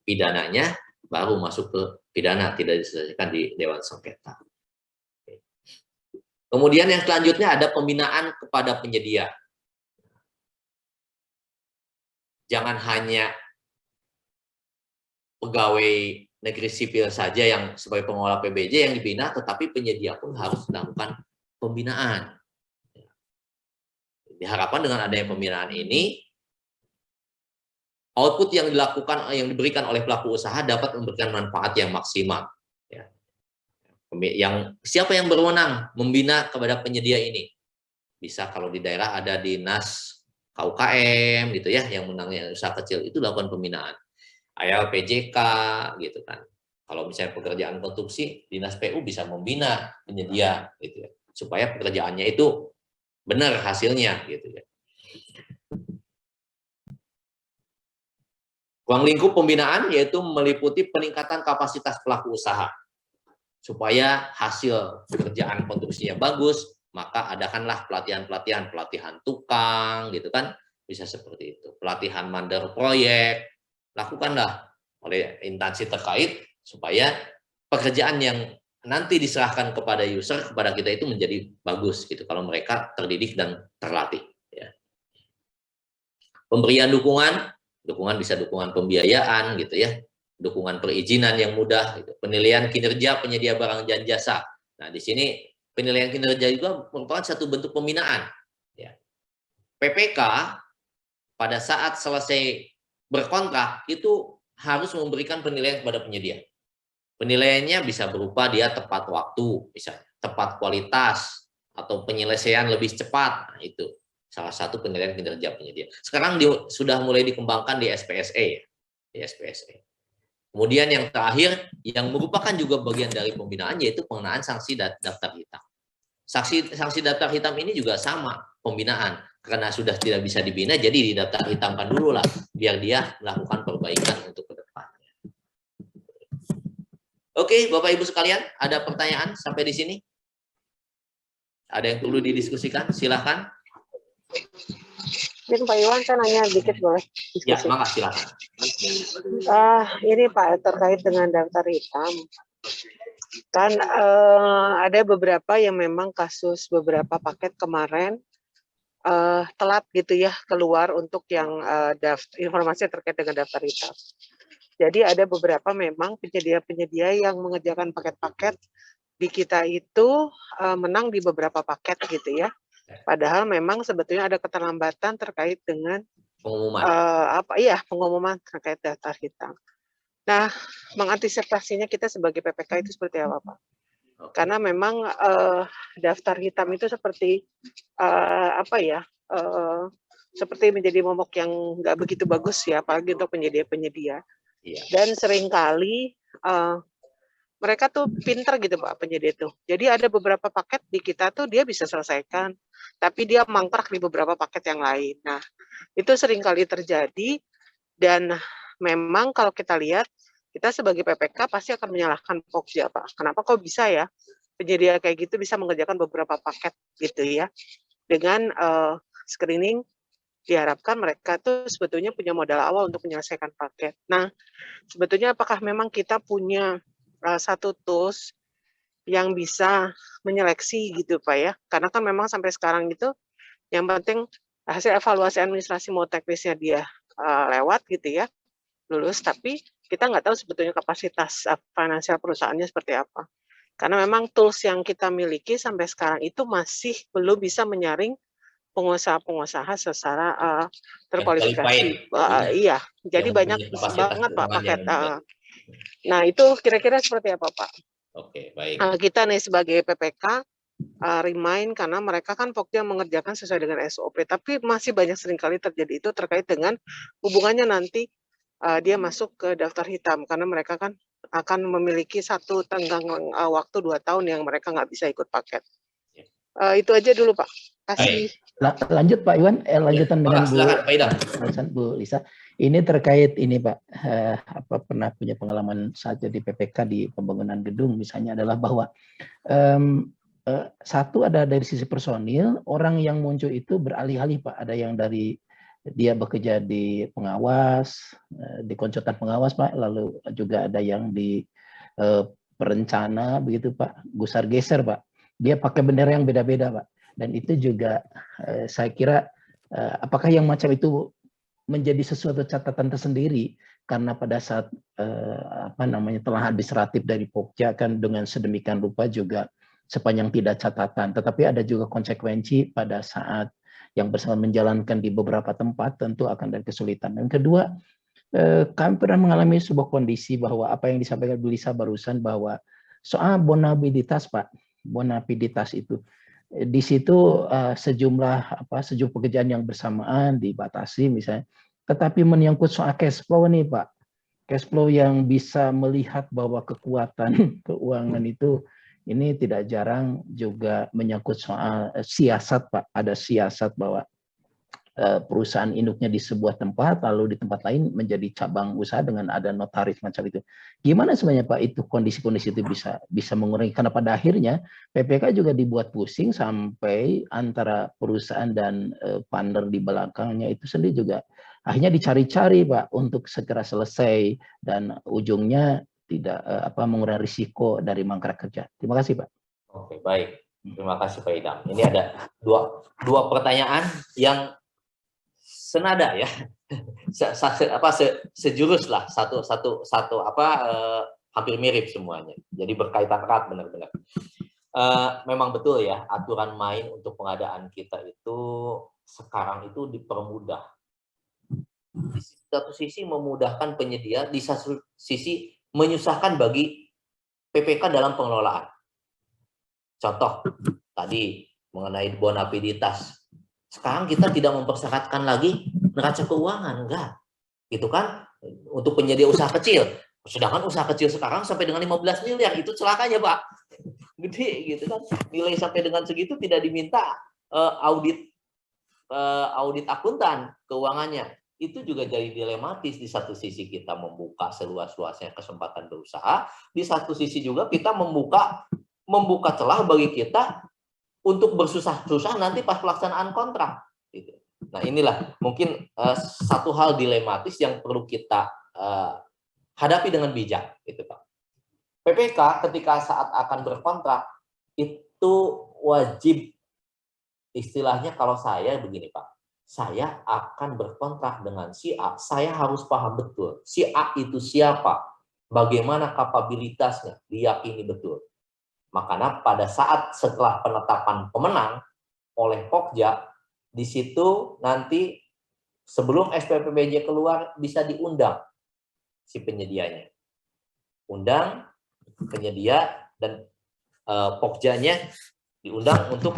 pidananya, baru masuk ke pidana, tidak diselesaikan di Dewan Sengketa. Kemudian yang selanjutnya ada pembinaan kepada penyedia. Jangan hanya pegawai negeri sipil saja yang sebagai pengelola PBJ yang dibina, tetapi penyedia pun harus melakukan pembinaan. Diharapkan dengan adanya pembinaan ini, output yang diberikan oleh pelaku usaha dapat memberikan manfaat yang maksimal. Siapa yang berwenang membina kepada penyedia ini? Bisa kalau di daerah ada dinas KUKM gitu ya, yang menangani usaha kecil itu lakukan pembinaan. ALPJK gitu kan. Kalau misalnya pekerjaan konstruksi, dinas PU bisa membina penyedia gitu ya, supaya pekerjaannya itu benar hasilnya gitu ya. Ruang lingkup pembinaan yaitu meliputi peningkatan kapasitas pelaku usaha supaya hasil pekerjaan konstruksinya bagus, maka adakanlah pelatihan tukang gitu kan, bisa seperti itu. Pelatihan mandor proyek, lakukanlah oleh instansi terkait supaya pekerjaan yang nanti diserahkan kepada user, kepada kita itu menjadi bagus gitu kalau mereka terdidik dan terlatih ya. Pemberian dukungan bisa dukungan pembiayaan gitu ya, dukungan perizinan yang mudah gitu. Penilaian kinerja penyedia barang dan jasa. Nah, di sini penilaian kinerja juga merupakan satu bentuk pembinaan ya. PPK pada saat selesai berkontrak itu harus memberikan penilaian kepada penyedia. Penilaiannya bisa berupa dia tepat waktu, misalnya tepat kualitas, atau penyelesaian lebih cepat. Nah, itu salah satu penilaian kinerja penyedia. Sekarang sudah mulai dikembangkan di SPSE. Kemudian yang terakhir, yang merupakan juga bagian dari pembinaan, yaitu pengenaan sanksi daftar hitam. Sanksi daftar hitam ini juga sama pembinaan. Karena sudah tidak bisa dibina, jadi didaftar hitamkan dulu lah, biar dia melakukan perbaikan untuk ke depan. Oke, Bapak Ibu sekalian, ada pertanyaan sampai di sini? Ada yang perlu didiskusikan? Silahkan. Mungkin Pak Iwan, saya nanya dikit boleh? Ya, makasih, silahkan. Ini Pak, terkait dengan daftar hitam. Kan ada beberapa yang memang kasus beberapa paket kemarin telat gitu ya keluar untuk yang informasi terkait dengan daftar hitam. Jadi ada beberapa memang penyedia-penyedia yang mengerjakan paket-paket di kita itu menang di beberapa paket gitu ya. Padahal memang sebetulnya ada keterlambatan terkait dengan pengumuman. Pengumuman terkait daftar hitam. Nah, mengantisipasinya kita sebagai PPK itu seperti apa, Pak? Karena memang daftar hitam itu seperti seperti menjadi momok yang nggak begitu bagus ya, apalagi untuk penyedia-penyedia. Iya. Dan seringkali mereka tuh pinter gitu Pak, penyedia itu. Jadi ada beberapa paket di kita tuh dia bisa selesaikan, tapi dia mangkrak di beberapa paket yang lain. Nah, itu seringkali terjadi dan memang kalau kita lihat, kita sebagai PPK pasti akan menyalahkan Pokja Pak. Kenapa kok bisa ya penyedia kayak gitu bisa mengerjakan beberapa paket gitu ya. Dengan screening diharapkan mereka tuh sebetulnya punya modal awal untuk menyelesaikan paket. Nah, sebetulnya apakah memang kita punya satu tools yang bisa menyeleksi gitu Pak ya? Karena kan memang sampai sekarang itu yang penting hasil evaluasi administrasi mau teknisnya dia lewat gitu ya, lulus, tapi kita nggak tahu sebetulnya kapasitas finansial perusahaannya seperti apa. Karena memang tools yang kita miliki sampai sekarang itu masih belum bisa menyaring pengusaha-pengusaha secara terkualifikasi. Iya, jadi banyak banget Pak paket. Nah, itu kira-kira seperti apa Pak? Oke, baik. Kita nih sebagai PPK remind karena mereka kan Pokja mengerjakan sesuai dengan SOP, tapi masih banyak seringkali terjadi itu terkait dengan hubungannya nanti dia masuk ke daftar hitam karena mereka kan akan memiliki satu tenggang waktu 2 tahun yang mereka nggak bisa ikut paket. Itu aja dulu Pak. Kasih. Lanjut Pak Iwan, lanjutan dengan Bu Lisa. Ini terkait ini Pak, pernah punya pengalaman saat jadi PPK di pembangunan gedung misalnya adalah bahwa satu ada dari sisi personil, orang yang muncul itu beralih-alih Pak. Ada yang dari dia bekerja di pengawas, di konsultan pengawas Pak, lalu juga ada yang di perencana begitu Pak, gusar geser Pak. Dia pakai bendera yang beda-beda Pak. Dan itu juga saya kira apakah yang macam itu menjadi sesuatu catatan tersendiri karena pada saat telah administratif dari Pokja kan dengan sedemikian rupa juga sepanjang tidak catatan, tetapi ada juga konsekuensi pada saat yang bersama menjalankan di beberapa tempat tentu akan ada kesulitan. Dan kedua, kami pernah mengalami sebuah kondisi bahwa apa yang disampaikan Bu Lisa barusan bahwa soal bonabilitas Pak, bonabilitas itu di situ sejumlah pekerjaan yang bersamaan dibatasi misalnya, tetapi menyangkut soal cash flow nih Pak, cash flow yang bisa melihat bahwa kekuatan keuangan itu ini tidak jarang juga menyangkut soal siasat Pak, ada siasat bahwa perusahaan induknya di sebuah tempat, lalu di tempat lain menjadi cabang usaha dengan ada notaris macam itu. Gimana sebenarnya Pak itu kondisi-kondisi itu bisa mengurangi? Karena pada akhirnya PPK juga dibuat pusing sampai antara perusahaan dan partner di belakangnya itu sendiri juga akhirnya dicari-cari Pak untuk segera selesai dan ujungnya tidak mengurangi risiko dari mangkrak kerja. Terima kasih Pak. Oke, baik. Terima kasih Pak Idam. Ini ada dua pertanyaan yang senada ya, sejurus lah, hampir mirip semuanya. Jadi berkaitan erat benar-benar. Memang betul ya, aturan main untuk pengadaan kita itu sekarang itu dipermudah. Di satu sisi memudahkan penyedia, di satu sisi menyusahkan bagi PPK dalam pengelolaan. Contoh tadi mengenai bonabilitas. Sekarang kita tidak mempersyaratkan lagi neraca keuangan, enggak. Gitu kan? Untuk penyedia usaha kecil. Sedangkan usaha kecil sekarang sampai dengan 15 miliar, itu celakanya, Pak. Gede gitu kan. Nilai sampai dengan segitu tidak diminta audit akuntan keuangannya. Itu juga jadi dilematis. Di satu sisi kita membuka seluas-luasnya kesempatan berusaha, di satu sisi juga kita membuka celah bagi kita untuk bersusah-susah nanti pas pelaksanaan kontrak. Gitu. Nah inilah mungkin satu hal dilematis yang perlu kita hadapi dengan bijak, gitu Pak. PPK ketika saat akan berkontrak itu wajib, istilahnya kalau saya begini Pak, saya akan berkontrak dengan si A, saya harus paham betul si A itu siapa, bagaimana kapabilitasnya, diyakini betul. Makanya pada saat setelah penetapan pemenang oleh Pokja, di situ nanti sebelum SPPBJ keluar bisa diundang si penyedianya. Undang penyedia dan Pokjanya diundang untuk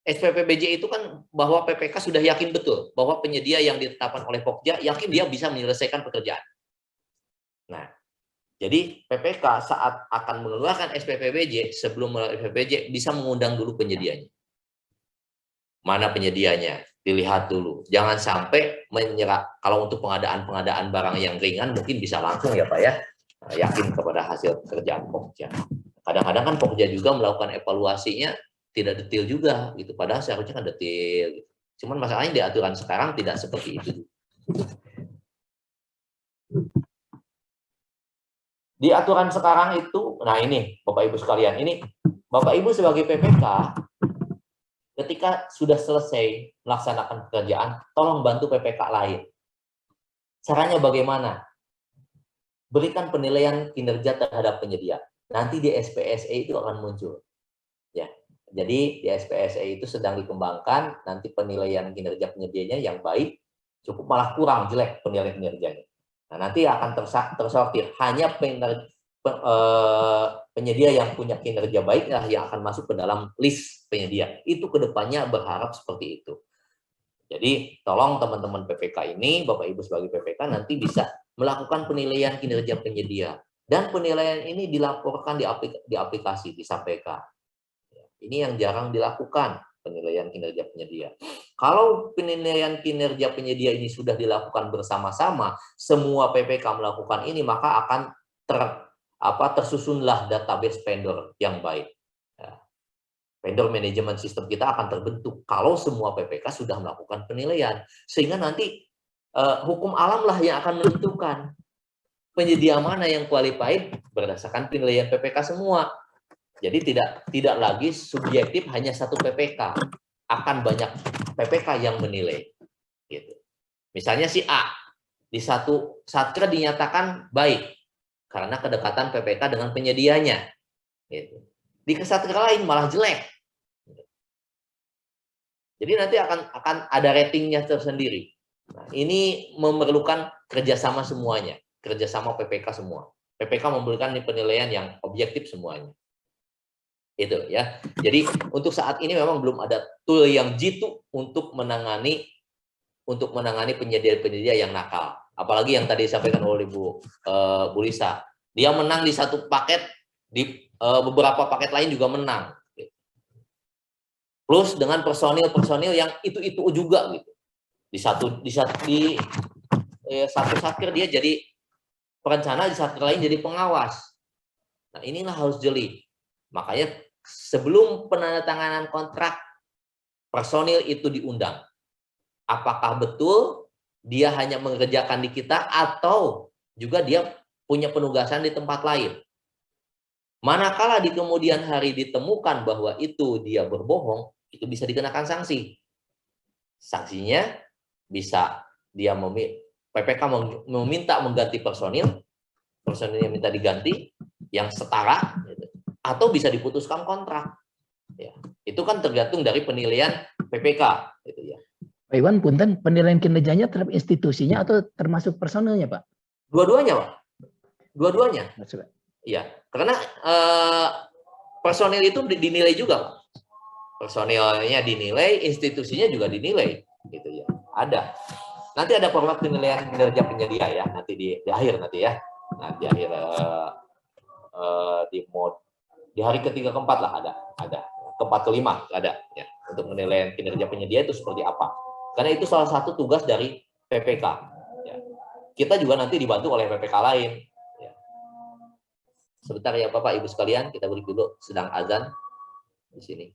SPPBJ itu kan bahwa PPK sudah yakin betul bahwa penyedia yang ditetapkan oleh Pokja yakin dia bisa menyelesaikan pekerjaan. Nah, jadi PPK saat akan mengeluarkan SPPBJ, sebelum melalui SPPBJ bisa mengundang dulu penyedianya. Mana penyedianya? Dilihat dulu. Jangan sampai menyerah. Kalau untuk pengadaan barang yang ringan mungkin bisa langsung ya Pak ya. Yakin kepada hasil pekerjaan Pokja. Kadang-kadang kan Pokja juga melakukan evaluasinya tidak detail juga gitu. Padahal seharusnya kan detail. Cuman masalahnya di aturan sekarang tidak seperti itu. Di aturan sekarang itu, nah ini Bapak Ibu sekalian, ini Bapak Ibu sebagai PPK, ketika sudah selesai melaksanakan pekerjaan, tolong bantu PPK lain. Caranya bagaimana? Berikan penilaian kinerja terhadap penyedia. Nanti di SPSE itu akan muncul. Ya, jadi di SPSE itu sedang dikembangkan, nanti penilaian kinerja penyedianya yang baik, cukup malah kurang jelek penilaian kinerjanya. Nah, nanti akan tersortir hanya penyedia yang punya kinerja baik yang akan masuk ke dalam list penyedia. Itu kedepannya berharap seperti itu. Jadi tolong teman-teman PPK ini, Bapak Ibu sebagai PPK nanti bisa melakukan penilaian kinerja penyedia. Dan penilaian ini dilaporkan di aplikasi, disampaikan. Ini yang jarang dilakukan. Penilaian kinerja penyedia. Kalau penilaian kinerja penyedia ini sudah dilakukan bersama-sama, semua PPK melakukan ini, maka akan tersusunlah database vendor yang baik. Ya. Vendor management system kita akan terbentuk kalau semua PPK sudah melakukan penilaian. Sehingga nanti hukum alam lah yang akan menentukan penyedia mana yang qualified berdasarkan penilaian PPK semua. Jadi tidak lagi subjektif hanya satu PPK, akan banyak PPK yang menilai. Gitu. Misalnya si A di satu satker dinyatakan baik karena kedekatan PPK dengan penyedianya. Gitu. Di satker lain malah jelek. Jadi nanti akan ada ratingnya tersendiri. Nah, ini memerlukan kerjasama semuanya, kerjasama PPK semua. PPK memberikan penilaian yang objektif semuanya. Itu ya. Jadi untuk saat ini memang belum ada tool yang jitu untuk menangani penyedia-penyedia yang nakal. Apalagi yang tadi disampaikan oleh Bu Lisa. Dia menang di satu paket, di beberapa paket lain juga menang. Plus dengan personil yang itu juga gitu. Di satu satker dia jadi perencana, di satker lain jadi pengawas. Nah, inilah harus jeli. Makanya sebelum penandatanganan kontrak, personil itu diundang. Apakah betul dia hanya mengerjakan di kita atau juga dia punya penugasan di tempat lain. Manakala di kemudian hari ditemukan bahwa itu dia berbohong, itu bisa dikenakan sanksi. Sanksinya bisa dia PPK meminta mengganti personilnya minta diganti yang setara, atau bisa diputuskan kontrak. Ya, itu kan tergantung dari penilaian PPK, gitu ya. Pak Iwan, punten, penilaian kinerjanya terhadap institusinya atau termasuk personilnya, Pak? Dua-duanya, Pak. Dua-duanya. Iya, karena personil itu dinilai juga, Pak. Personilnya dinilai, institusinya juga dinilai, gitu ya. Ada. Nanti ada format penilaian kinerja penyedia ya, nanti di akhir nanti ya. Nah, di akhir di hari ketiga keempat lah ada keempat kelima ada ya, untuk penilaian kinerja penyedia itu seperti apa. Karena itu salah satu tugas dari PPK. Ya. Kita juga nanti dibantu oleh PPK lain. Ya. Sebentar ya Bapak Ibu sekalian, kita beri dulu sedang azan di sini.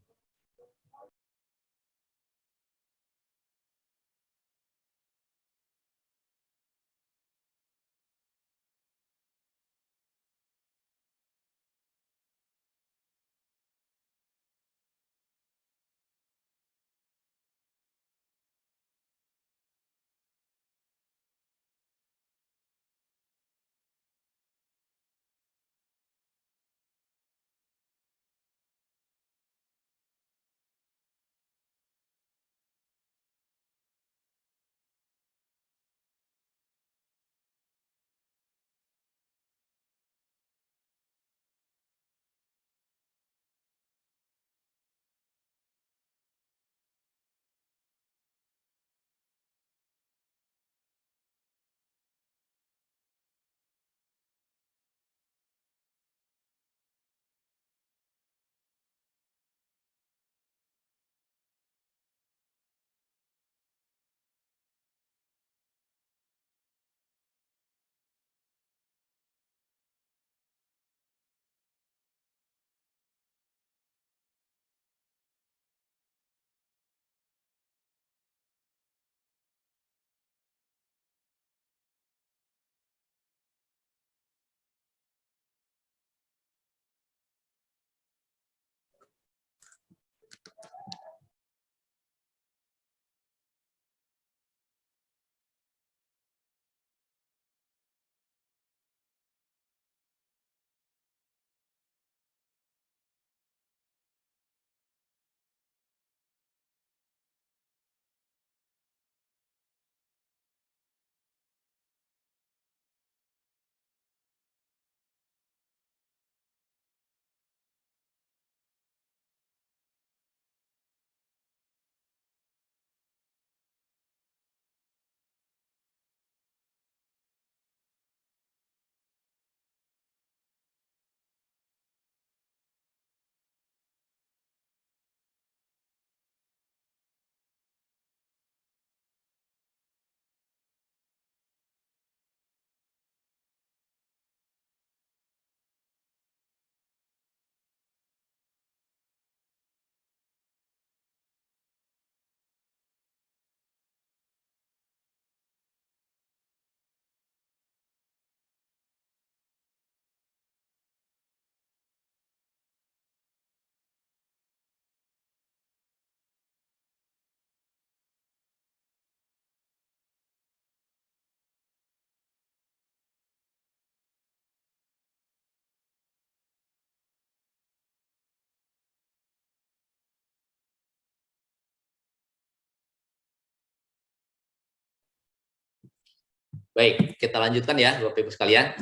Baik, kita lanjutkan ya Bapak Ibu sekalian.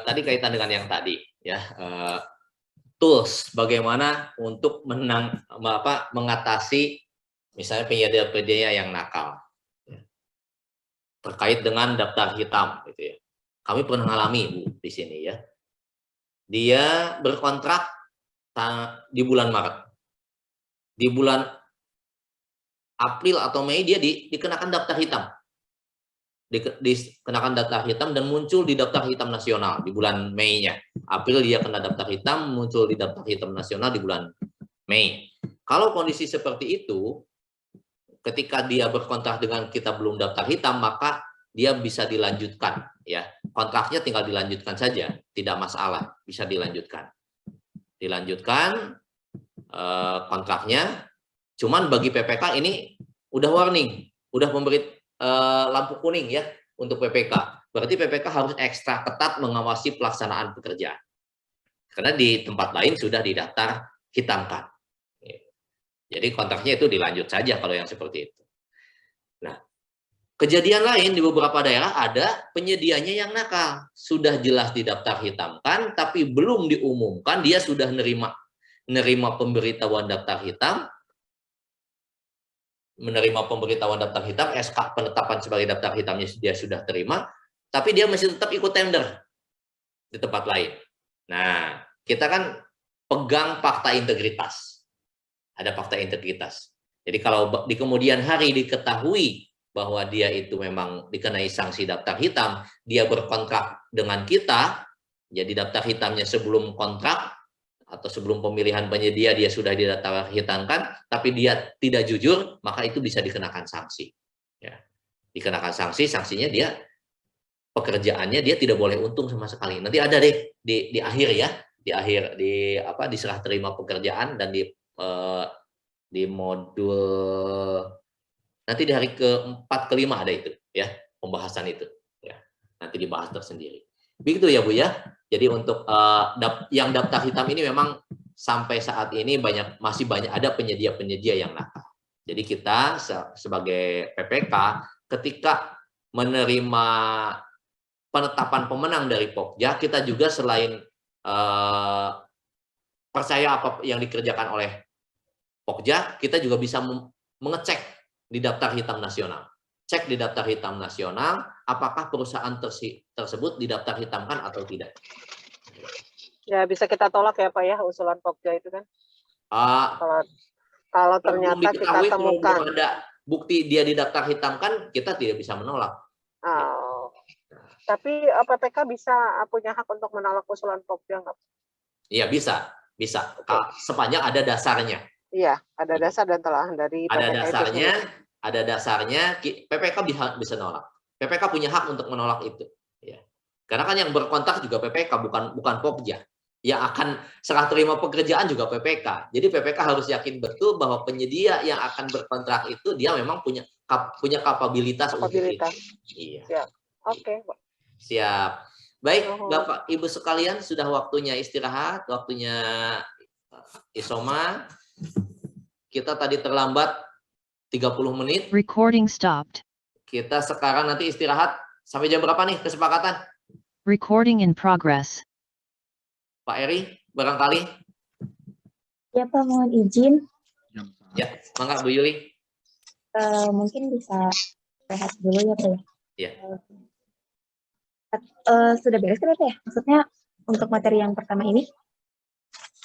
Tadi kaitan dengan yang tadi ya, tools bagaimana untuk mengatasi misalnya penyedia-penyedia yang nakal ya, terkait dengan daftar hitam gitu ya. Kami pernah mengalami Bu di sini ya. Dia berkontrak di bulan Maret. Di bulan April atau Mei dia dikenakan daftar hitam. Dikenakan daftar hitam dan muncul di daftar hitam nasional di bulan Mei-nya. April dia kena daftar hitam, muncul di daftar hitam nasional di bulan Mei. Kalau kondisi seperti itu, ketika dia berkontrak dengan kita belum daftar hitam, maka dia bisa dilanjutkan ya. Kontraknya tinggal dilanjutkan saja, tidak masalah, bisa dilanjutkan. Dilanjutkan kontraknya. Cuman bagi PPK ini udah warning, udah memberi lampu kuning ya untuk PPK. Berarti PPK harus ekstra ketat mengawasi pelaksanaan pekerjaan. Karena di tempat lain sudah didaftar hitamkan. Jadi kontraknya itu dilanjut saja kalau yang seperti itu. Nah, kejadian lain di beberapa daerah ada penyedianya yang nakal. Sudah jelas didaftar hitamkan, tapi belum diumumkan dia sudah menerima pemberitahuan daftar hitam, menerima pemberitahuan daftar hitam, SK penetapan sebagai daftar hitamnya dia sudah terima, tapi dia masih tetap ikut tender di tempat lain. Nah, kita kan pegang fakta integritas. Ada fakta integritas. Jadi kalau di kemudian hari diketahui bahwa dia itu memang dikenai sanksi daftar hitam, dia berkontrak dengan kita, jadi daftar hitamnya sebelum kontrak, atau sebelum pemilihan penyedia dia sudah didaftar hitamkan, tapi dia tidak jujur, maka itu bisa dikenakan sanksi. Ya. Dikenakan sanksi, sanksinya dia pekerjaannya dia tidak boleh untung sama sekali. Nanti ada deh di akhir ya, di serah terima pekerjaan dan di modul nanti di hari ke-4 ke-5 ada itu ya, pembahasan itu ya. Nanti dibahas tersendiri. Begitu ya Bu ya. Jadi untuk yang daftar hitam ini memang sampai saat ini masih banyak ada penyedia-penyedia yang nakal. Jadi kita sebagai PPK ketika menerima penetapan pemenang dari Pokja, kita juga selain percaya apa yang dikerjakan oleh Pokja, kita juga bisa mengecek di daftar hitam nasional. Cek di daftar hitam nasional, apakah perusahaan tersebut didaftar hitamkan atau tidak. Ya, bisa kita tolak ya Pak ya, usulan Pokja itu kan. Kalau ternyata kita temukan. Kalau ada bukti dia didaftar hitamkan, kita tidak bisa menolak. Oh. Tapi PPK bisa punya hak untuk menolak usulan Pokja nggak? Iya, bisa. Sepanjang ada dasarnya. Iya, ada dasar dan telaah dari PPK. Ada dasarnya, PPK bisa nolak. PPK punya hak untuk menolak itu. Ya. Karena kan yang berkontrak juga PPK, bukan Pokja. Yang akan serah terima pekerjaan juga PPK. Jadi PPK harus yakin betul bahwa penyedia yang akan berkontrak itu dia memang punya kapabilitas. Untuk itu. Iya. Siap. Oke, Pak. Siap. Baik, Bapak Ibu sekalian, sudah waktunya istirahat, waktunya isoma. Kita tadi terlambat 30 menit. Recording stopped. Kita sekarang nanti istirahat sampai jam berapa nih kesepakatan? Recording in progress. Pak Eri, barangkali. Ya Pak, mohon izin. Ya, mangga Bu Yuli. Mungkin bisa rehat dulu ya Pak. Ya. Sudah beres kan Pak ya? Maksudnya untuk materi yang pertama ini?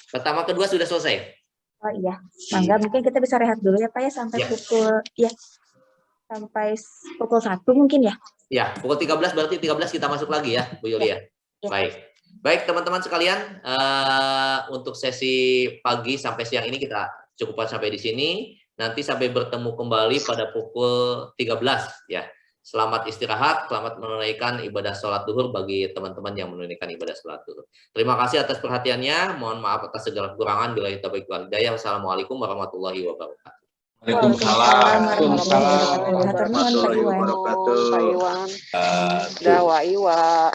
Pertama, kedua sudah selesai. Oh iya, mangga mungkin kita bisa rehat dulu ya Pak ya sampai pukul 1 mungkin ya? Ya, pukul 13 berarti 13 kita masuk lagi ya Bu Yuli ya. Baik teman-teman sekalian, untuk sesi pagi sampai siang ini kita cukupkan sampai di sini. Nanti sampai bertemu kembali pada pukul 13 ya. Selamat istirahat, selamat menunaikan ibadah sholat duhur bagi teman-teman yang menunaikan ibadah sholat duhur. Terima kasih atas perhatiannya. Mohon maaf atas segala kekurangan. Billahi taufiq wal hidayah. Wassalamualaikum warahmatullahi wabarakatuh. Waalaikumsalam warahmatullahi wabarakatuh. Dawa Iwa.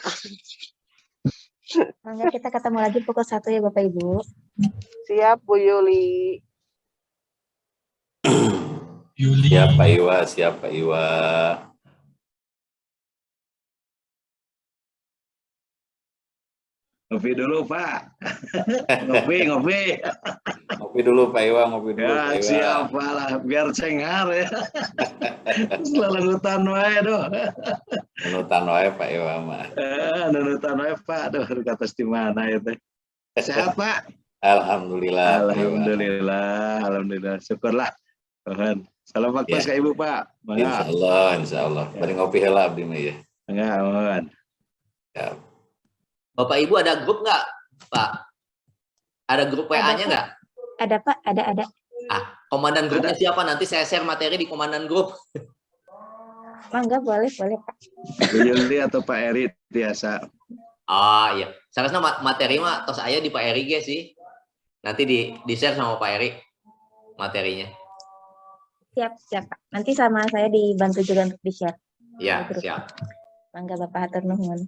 Mangga kita ketemu lagi pukul 1 ya Bapak Ibu. Siap Bu Yuli. Siap Pak Iwa, siap Pak Iwa. Ngopi dulu, Pak. Ngopi. Ngopi dulu Pak Iwa, ngopi dulu Pak Ya, Iwa. siapa lah, biar cengar ya. Selalutan wae doh. Nunutan wae Pak Iwa mah. Nunutan wae Pak, doh kata di mana ya teh. Sehat Pak? Alhamdulillah Pak Iwa. Alhamdulillah. Syukurlah. Tuhan. Salam waktu ke Ibu Pak. Insya Allah. Bari ngopi heula abdi mah ya. Enggak, mohon. Ya. Bapak Ibu ada grup nggak, Pak? Ada grup WA-nya nggak? Ada Pak, ada. Komandan grupnya siapa? Nanti saya share materi di komandan grup. Mangga boleh Pak. Bu Yuli atau Pak Eri biasa. Iya. Seharusnya materi mah tos aya di Pak Eri ge sih. Nanti di share sama Pak Eri materinya. Siap Pak. Nanti sama saya dibantu juga untuk di-share. Iya, siap. Mangga Bapak hatur nuhun.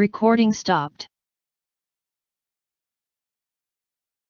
Recording stopped.